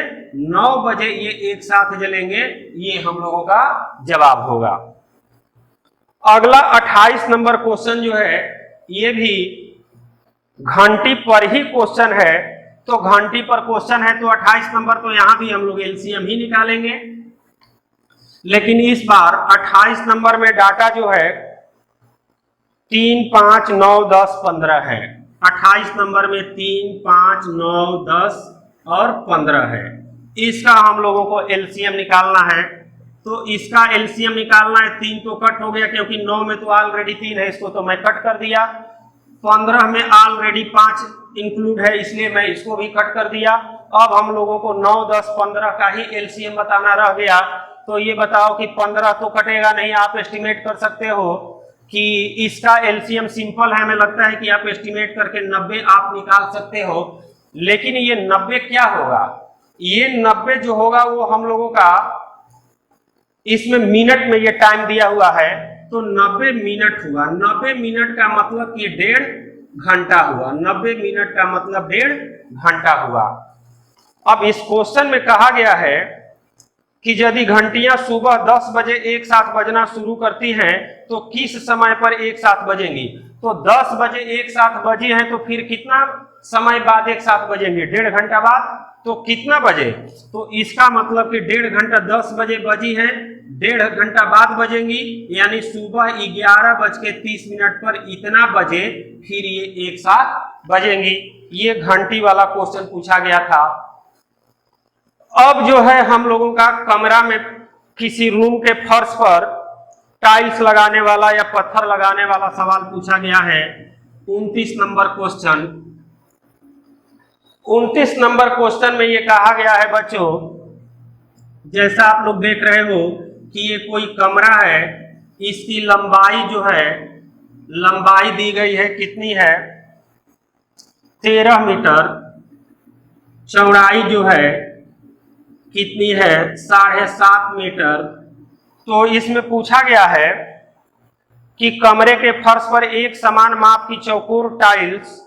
9 बजे ये एक साथ जलेंगे। ये हम लोगों का जवाब होगा। अगला 28 नंबर क्वेश्चन जो है ये भी घंटी पर ही क्वेश्चन है, तो घंटी पर क्वेश्चन है तो 28 नंबर तो यहां भी हम लोग एलसीएम ही निकालेंगे। लेकिन इस बार 28 नंबर में डाटा जो है 3 5 9 10 15 है। 28 नंबर में 3 5 9 10 और 15 है। इसका हम लोगों को एलसीएम निकालना है। तो इसका एलसीएम निकालना है। 3 तो कट हो गया क्योंकि 9 में तो ऑलरेडी 3 है, इसको तो मैं कट कर दिया। 15 में ऑलरेडी 5 इंक्लूड है, इसलिए मैं इसको भी कट कर दिया। अब हम लोगों को 9 10 15 का ही एलसीएम बताना रह गया। तो ये बताओ कि 15 तो कटेगा नहीं, आप एस्टिमेट कर सकते हो कि इसका एलसीएम सिंपल है। हमें लगता है कि आप एस्टिमेट करके 90 आप निकाल सकते हो। लेकिन ये 90 क्या होगा, ये 90 जो होगा वो हम लोगों का इसमें मिनट में ये टाइम दिया हुआ है, तो 90 मिनट हुआ। 90 मिनट का मतलब कि 1.5 घंटा हुआ। 90 मिनट का मतलब 1.5 घंटा हुआ। अब इस क्वेश्चन में कहा गया है कि यदि घंटियां सुबह 10 बजे एक साथ बजना शुरू करती हैं तो किस समय पर एक साथ बजेंगी। तो 10 बजे एक साथ बजी हैं तो फिर कितना समय बाद एक साथ बजेंगे, 1.5 घंटा बाद। तो कितना बजे, तो इसका मतलब कि 1.5 घंटा 10 बजे बजी है, 1.5 घंटा बाद बजेंगी, यानी सुबह 11:30 पर इतना बजे फिर ये एक साथ बजेंगी। ये घंटी वाला क्वेश्चन पूछा गया था। अब जो है हम लोगों का कमरा में किसी रूम के फर्श पर टाइल्स लगाने वाला या पत्थर लगाने वाला सवाल पूछा गया है। 29 नंबर क्वेश्चन। 29 नंबर क्वेश्चन में ये कहा गया है बच्चों, जैसा आप लोग देख रहे हो कि ये कोई कमरा है, इसकी लंबाई जो है, लंबाई दी गई है कितनी है 13 मीटर, चौड़ाई जो है कितनी है 7.5 मीटर। तो इसमें पूछा गया है कि कमरे के फर्श पर एक समान माप की चौकोर टाइल्स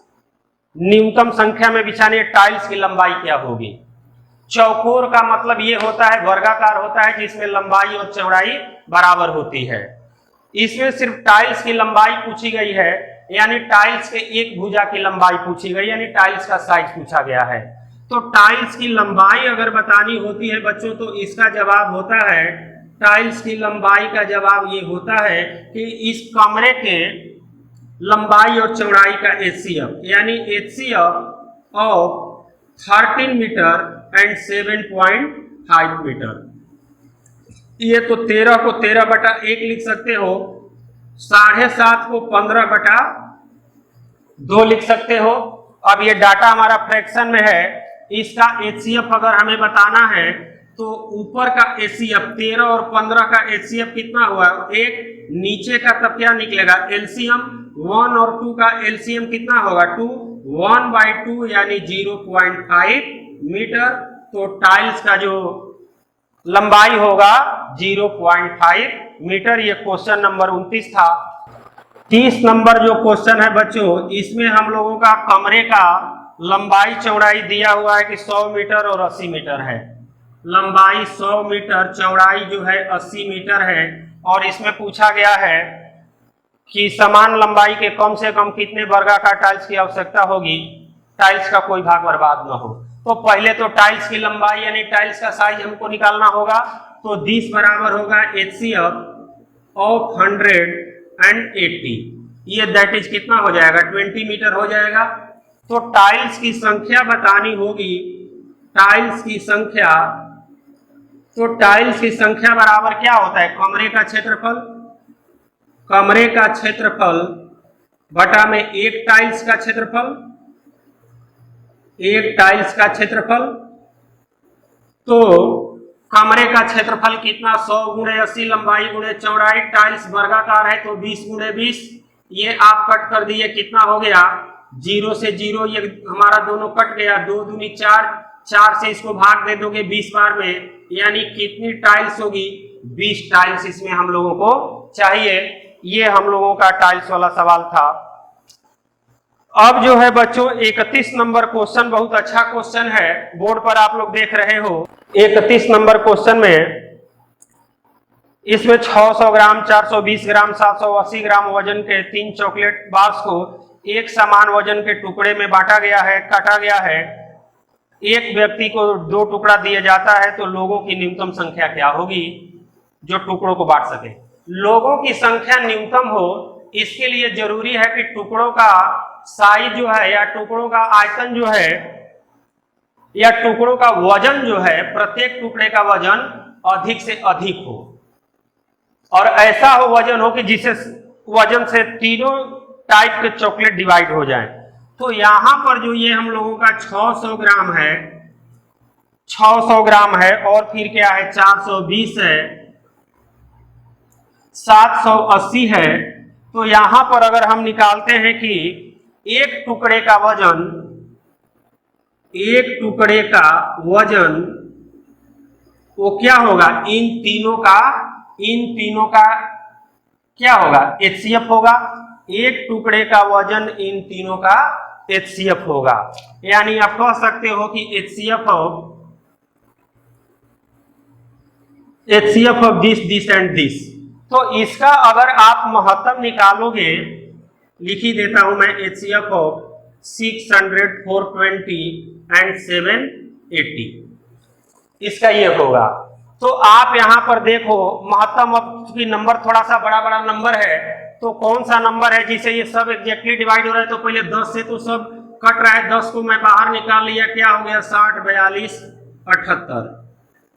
न्यूनतम संख्या में बिछाने टाइल्स की लंबाई क्या होगी। चौकोर का मतलब ये होता है वर्गाकार होता है जिसमें लंबाई और चौड़ाई बराबर होती है। इसमें सिर्फ टाइल्स की लंबाई पूछी गई है, यानी टाइल्स के एक भुजा की लंबाई पूछी गई, यानी टाइल्स का साइज पूछा गया है। तो टाइल्स की लंबाई अगर बतानी होती है बच्चों तो इसका जवाब होता है, टाइल्स की लंबाई का जवाब ये होता है कि इस कमरे के लंबाई और चौड़ाई का एचसीएफ, यानी HCF of 13 metre and 7.5 metre. ये तो 13 को 13/1 लिख सकते हो, 7.5 को 15/2 लिख सकते हो। अब ये डाटा हमारा फ्रैक्शन में है, इसका एचसीएफ अगर हमें बताना है तो ऊपर का एचसीएफ 13 और 15 का एचसीएफ कितना हुआ 1, नीचे का तब क्या निकलेगा एलसीएम 1 और 2 का एलसीएम कितना होगा 2, 1/2 यानी 0.5 मीटर। तो टाइल्स का जो लंबाई होगा 0.5 मीटर। ये क्वेश्चन नंबर 29 था। 30 नंबर जो क्वेश्चन है बच्चों, इसमें हम लोगों का कमरे का लंबाई चौड़ाई दिया हुआ है कि 100 मीटर और 80 मीटर है। लंबाई 100 मीटर, चौड़ाई जो है 80 मीटर है। और इसमें पूछा गया है कि समान लंबाई के कम से कम कितने वर्गाकार टाइल्स की आवश्यकता होगी, टाइल्स का कोई भाग बर्बाद न हो। तो पहले तो टाइल्स की लंबाई यानी टाइल्स का साइज हमको निकालना होगा। तो 20 बराबर होगा एचसीएफ ऑफ 180, ये दैट इज कितना हो जाएगा 20 मीटर हो जाएगा। तो टाइल्स की संख्या बतानी होगी, टाइल्स की संख्या, तो टाइल्स की संख्या बराबर क्या होता है कमरे का क्षेत्रफल, कमरे का क्षेत्रफल बटा में एक टाइल्स का क्षेत्रफल, एक टाइल्स का क्षेत्रफल। तो कमरे का क्षेत्रफल कितना, 100 × 80 लंबाई × चौड़ाई, टाइल्स वर्गाकार है तो 20 × 20। ये आप कट कर दिए, कितना हो गया, 0 से 0, ये हमारा दोनों कट गया, 2 दूनी 4, 4 से इसको भाग दे दोगे 20 बार में, यानी कितनी टाइल्स होगी, 20 टाइल्स इसमें हम लोगों को चाहिए। ये हम लोगों का टाइल्स वाला सवाल था। अब जो है बच्चों 31 नंबर क्वेश्चन बहुत अच्छा क्वेश्चन है, बोर्ड पर आप लोग देख रहे हो। 31 नंबर क्वेश्चन में इसमें 600 ग्राम, 420 ग्राम, 780 ग्राम वजन के 3 चॉकलेट बार्स को एक समान वजन के टुकड़े में बांटा गया है, काटा गया है। एक व्यक्ति को 2 टुकड़ा दिया जाता है, तो लोगों की न्यूनतम संख्या क्या होगी जो टुकड़ों को बांट सके। लोगों की संख्या न्यूनतम हो, इसके लिए जरूरी है कि टुकड़ों का साइज जो है, या टुकड़ों का आयतन जो है, या टुकड़ों का वजन जो है, प्रत्येक टुकड़े का वजन अधिक से अधिक हो, और ऐसा हो वजन हो कि जिसे वजन से तीनों टाइप के चॉकलेट डिवाइड हो जाए। तो यहां पर जो ये हम लोगों का 600 ग्राम है, 600 ग्राम है, और फिर क्या है, 420 है, 780 है। तो यहां पर अगर हम निकालते हैं कि एक टुकड़े का वजन, एक टुकड़े का वजन वो क्या होगा, इन तीनों का क्या होगा, HCF होगा। एक टुकड़े का वजन इन तीनों का HCF होगा। यानी आप कह सकते हो कि HCF of this and this. तो इसका अगर आप महत्तम निकालोगे, लिख ही देता हूं मैं, HCF ऑफ 600, 420 एंड 780, इसका ये होगा। तो आप यहां पर देखो महत्तम, अब की नंबर थोड़ा सा बड़ा बड़ा नंबर है, तो कौन सा नंबर है जिसे ये सब एग्जैक्टली डिवाइड हो रहा है। तो पहले 10 से तो सब कट रहा है, 10 को मैं बाहर निकाल लिया, क्या हो गया, 60, 42, 78।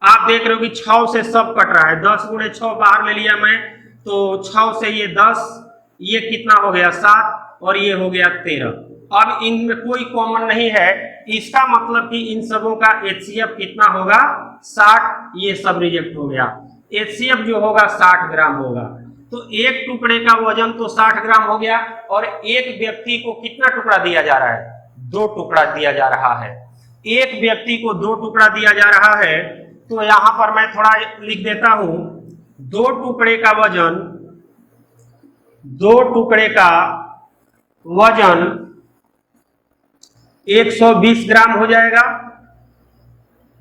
आप देख रहे हो कि 6 से सब कट रहा है, 10 × 6 बाहर ले लिया मैं, तो 6 से ये 10, ये कितना हो गया, 7, और ये हो गया 13। अब इनमें कोई कॉमन नहीं है, इसका मतलब कि इन सबों का HCF कितना होगा, 60। ये सब रिजेक्ट हो गया, HCF जो होगा 60 ग्राम होगा। तो एक टुकड़े का वजन तो 60 ग्राम हो गया, और एक व्यक्ति को कितना टुकड़ा दिया जा रहा है, 2 टुकड़ा दिया जा रहा है। एक व्यक्ति को 2 टुकड़ा दिया जा रहा है, तो यहां पर मैं थोड़ा लिख देता हूं, 2 टुकड़े का वजन, 2 टुकड़े का वजन 120 ग्राम हो जाएगा।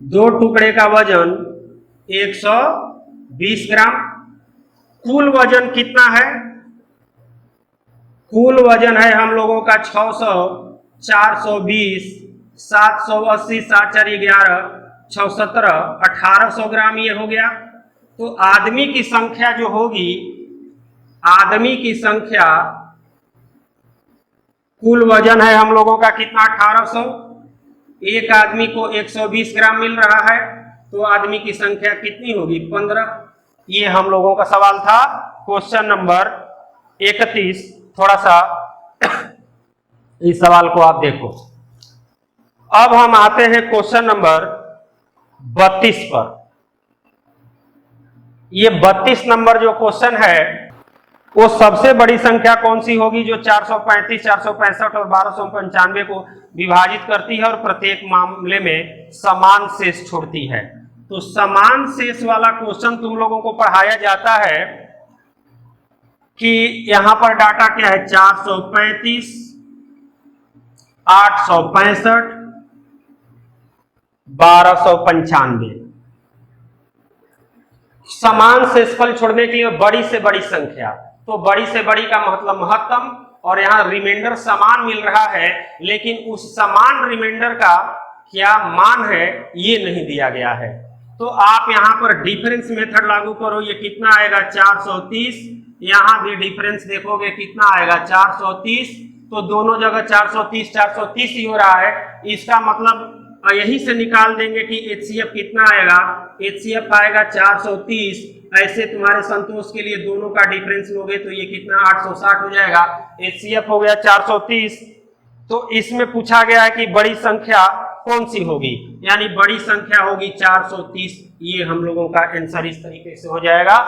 2 टुकड़े का वजन 120 ग्राम। कुल वजन कितना है, कुल वजन है हम लोगों का 600, 420, 780, 7 4 11, 6 17, 1800 ग्राम ये हो गया। तो आदमी की संख्या जो होगी, आदमी की संख्या, कुल वजन है हम लोगों का कितना, 1800। एक आदमी को 120 ग्राम मिल रहा है, तो आदमी की संख्या कितनी होगी, 15। ये हम लोगों का सवाल था, क्वेश्चन नंबर 31। थोड़ा सा इस सवाल को आप देखो। अब हम आते हैं क्वेश्चन नंबर 32 पर। ये 32 नंबर जो क्वेश्चन है, वो सबसे बड़ी संख्या कौन सी होगी, जो 435, 465 और 1295 को विभाजित करती है और प्रत्येक मामले में समान शेष छोड़ती है। तो समान शेष वाला क्वेश्चन तुम लोगों को पढ़ाया जाता है कि यहां पर डाटा क्या है, 435, 865, 1295। समान शेषफल छोड़ने के लिए बड़ी से बड़ी संख्या, तो बड़ी से बड़ी का मतलब महत्तम, और यहां रिमाइंडर समान मिल रहा है, लेकिन उस समान रिमाइंडर का क्या मान है ये नहीं दिया गया है। तो आप यहां पर डिफरेंस मेथड लागू करो, ये कितना आएगा, 430। यहां भी डिफरेंस देखोगे कितना आएगा, 430। तो दोनों जगह 430 430 ही हो रहा है। इसका मतलब यही से निकाल देंगे कि HCF कितना आएगा, HCF आएगा 430 ऐसे तुम्हारे संतोष के लिए दोनों का डिफरेंस लोगे तो ये कितना 860 हो जाएगा। HCF हो गया 430। तो इसमें पूछा गया है कि बड़ी संख्या कौन सी होगी, यानी बड़ी संख्या होगी 430। ये हम लोगों का आंसर इस तरीके से हो जाएगा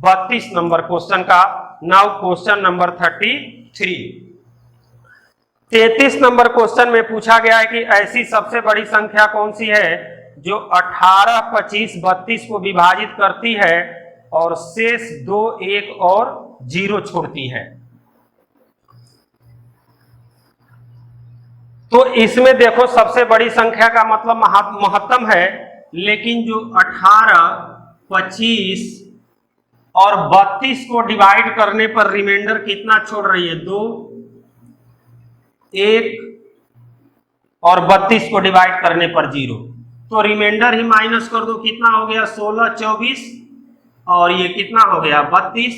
32 नंबर क्वेश्चन का। Now question number 33। 33 number question में पूछा गया है कि ऐसी सबसे बड़ी संख्या कौन सी है जो 18, 25, 32 को विभाजित करती है और शेष 2, 1 और 0 छोड़ती है। तो इसमें देखो सबसे बड़ी संख्या का मतलब महत्तम है, लेकिन जो 18, 25 और 32 को डिवाइड करने पर रिमाइंडर कितना छोड़ रही है, 2, 1 और 32 को डिवाइड करने पर 0। तो रिमाइंडर ही माइनस कर दो, कितना हो गया 16, 24 और ये कितना हो गया 32।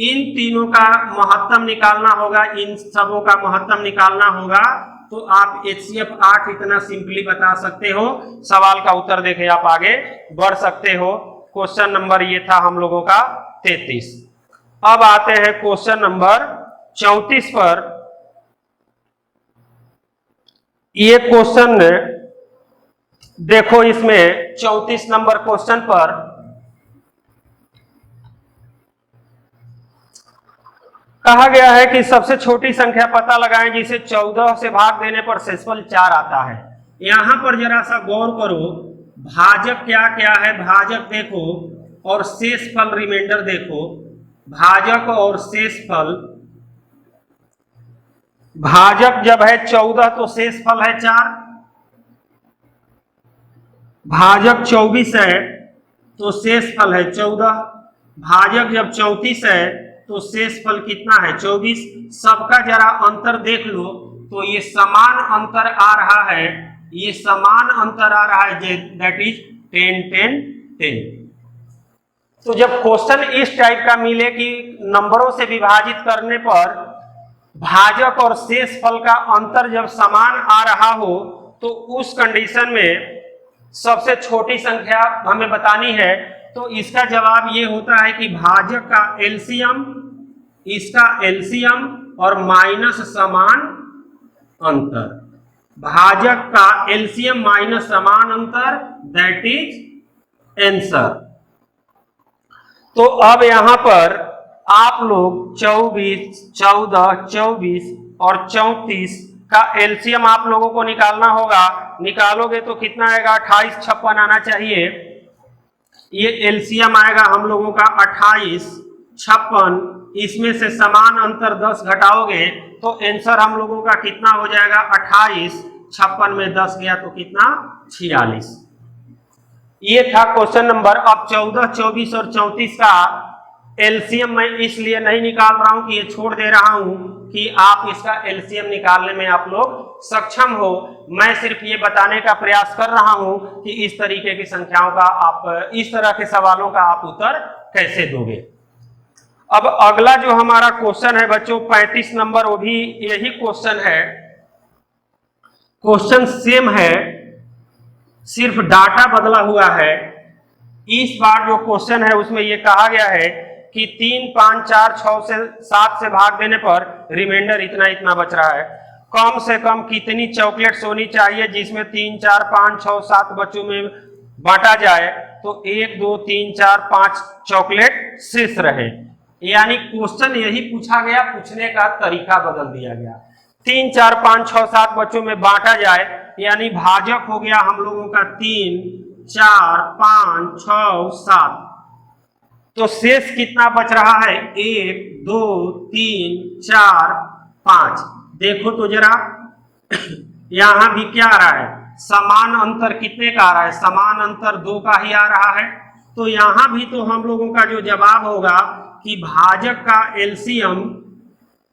इन तीनों का महत्तम निकालना होगा, इन सबों का महत्तम निकालना होगा। तो आप HCF 8 इतना सिंपली बता सकते हो। सवाल का उत्तर देके आप आगे बढ़ सकते हो। क्वेश्चन नंबर ये था हम लोगों का 33। अब आते हैं क्वेश्चन नंबर 34 पर। ये क्वेश्चन देखो, इसमें 34 नंबर क्वेश्चन पर कहा गया है कि सबसे छोटी संख्या पता लगाएं जिसे 14 से भाग देने पर शेषफल 4 आता है। यहां पर जरा सा गौर करो, भाजक क्या क्या है, भाजक देखो और शेषफल रिमाइंडर देखो। भाजक और शेषफल, भाजक जब है 14 तो शेषफल है 4। भाजक 24 है तो शेषफल है 14। भाजक जब 34 है तो शेषफल कितना है 24। सबका जरा अंतर देख लो तो ये समान अंतर आ रहा है, ये समान अंतर आ रहा है, दैट इज 10, 10, 10। तो जब क्वेश्चन इस टाइप का मिले कि नंबरों से विभाजित करने पर भाजक और शेषफल का अंतर जब समान आ रहा हो, तो उस कंडीशन में सबसे छोटी संख्या हमें बतानी है। तो इसका जवाब ये होता है कि भाजक का एलसीएम, इसका एलसीएम और माइनस समान अंतर। भाजक का एलसीएम माइनस समान अंतर, दैट इज आंसर। तो अब यहां पर आप लोग 24, 14, 24 और 34 का एलसीएम आप लोगों को निकालना होगा। निकालोगे तो कितना आएगा 28, 56 आना चाहिए। ये एलसीएम आएगा हम लोगों का 28, 56। इसमें से समान अंतर 10 घटाओगे तो आंसर हम लोगों का कितना हो जाएगा 28, 56 में 10 गया तो कितना 46। ये था क्वेश्चन नंबर। अब 14, 24 और 34 का एलसीएम मैं इसलिए नहीं निकाल रहा हूं कि ये छोड़ दे रहा हूं कि आप इसका एलसीएम निकालने में आप लोग सक्षम हो। मैं सिर्फ ये बताने का प्रयास कर रहा हूं कि इस तरीके की संख्याओं का आप, इस तरह के सवालों का आप उत्तर कैसे दोगे। अब अगला जो हमारा क्वेश्चन है बच्चों 35 नंबर, वो भी यही क्वेश्चन है। क्वेश्चन सेम है, सिर्फ डाटा बदला हुआ है। इस बार जो क्वेश्चन है उसमें यह कहा गया है कि 3, 5, 4, 6 से 7 से भाग देने पर रिमाइंडर इतना इतना बच रहा है। कम से कम कितनी चॉकलेट्स होनी चाहिए जिसमें 3, 4, 5, 6, 7 बच्चों में बांटा जाए तो 1, 2, 3, 4, 5 चॉकलेट शेष रहे। यानी क्वेश्चन यही पूछा गया, पूछने का तरीका बदल दिया गया। 3, 4, 5, 6, 7 बच्चों में बांटा जाए, यानी भाजक हो गया हम लोगों का 3, 4, 5, 6, 7। तो शेष कितना बच रहा है 1, 2, 3, 4, 5। देखो तो जरा यहां भी क्या आ रहा है, समान अंतर कितने का आ रहा है, समान अंतर 2 का ही आ रहा है। तो यहां भी तो हम लोगों का जो जवाब होगा कि भाजक का एलसीएम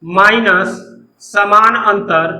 माइनस समान अंतर,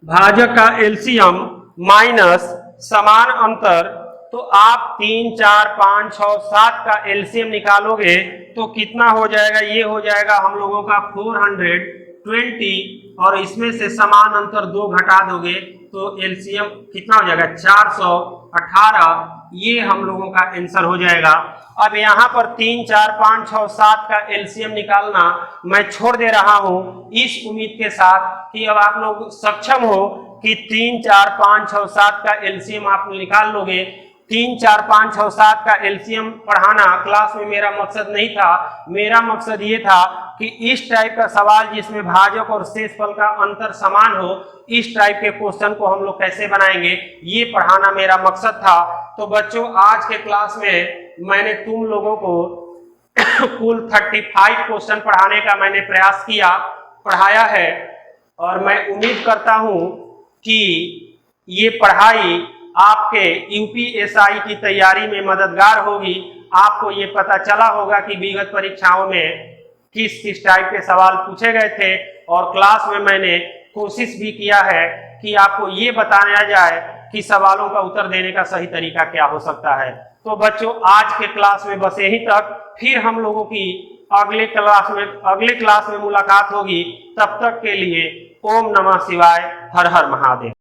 भाजक का एलसीएम माइनस समान अंतर। तो आप 3, 4, 5, 6, 7 का एलसीएम निकालोगे तो कितना हो जाएगा, ये हो जाएगा हम लोगों का 420 और इसमें से समान अंतर 2 घटा दोगे तो एलसीएम कितना हो जाएगा 418 ये हम लोगों का आंसर हो जाएगा। अब यहाँ पर 3, 4, 5, 6, 7 का एलसीएम निकालना मैं छोड़ दे रहा हूं इस उम्मीद के साथ कि अब आप लोग सक्षम हो कि 3, 4, 5, 6, 7 का एलसीएम आप निकाल लोगे। 3, 4, 5, 6, 7 का एलसीएम पढ़ाना क्लास में मेरा मकसद नहीं था। मेरा मकसद ये था कि इस टाइप का सवाल जिसमें भाजक और शेषफल का अंतर समान हो, इस टाइप के क्वेश्चन को हम लोग कैसे बनाएंगे, ये पढ़ाना मेरा मकसद था। तो बच्चों, आज के क्लास में मैंने तुम लोगों को कुल 35 क्वेश्चन पढ़ाने का मैंने प्रयास किया, पढ़ाया है, और मैं उम्मीद करता हूं कि ये पढ़ाई आपके यूपीएसआई की तैयारी में मददगार होगी। आपको ये पता चला होगा कि विगत परीक्षाओं में किस किस टाइप के सवाल पूछे गए थे, और क्लास में मैंने कोशिश भी किया है कि आपको ये बताया जाए कि सवालों का उत्तर देने का सही तरीका क्या हो सकता है। तो बच्चों, आज के क्लास में बस यहीं तक। फिर हम लोगों की अगले क्लास में मुलाकात होगी। तब तक के लिए ओम नमः शिवाय, हर हर महादेव।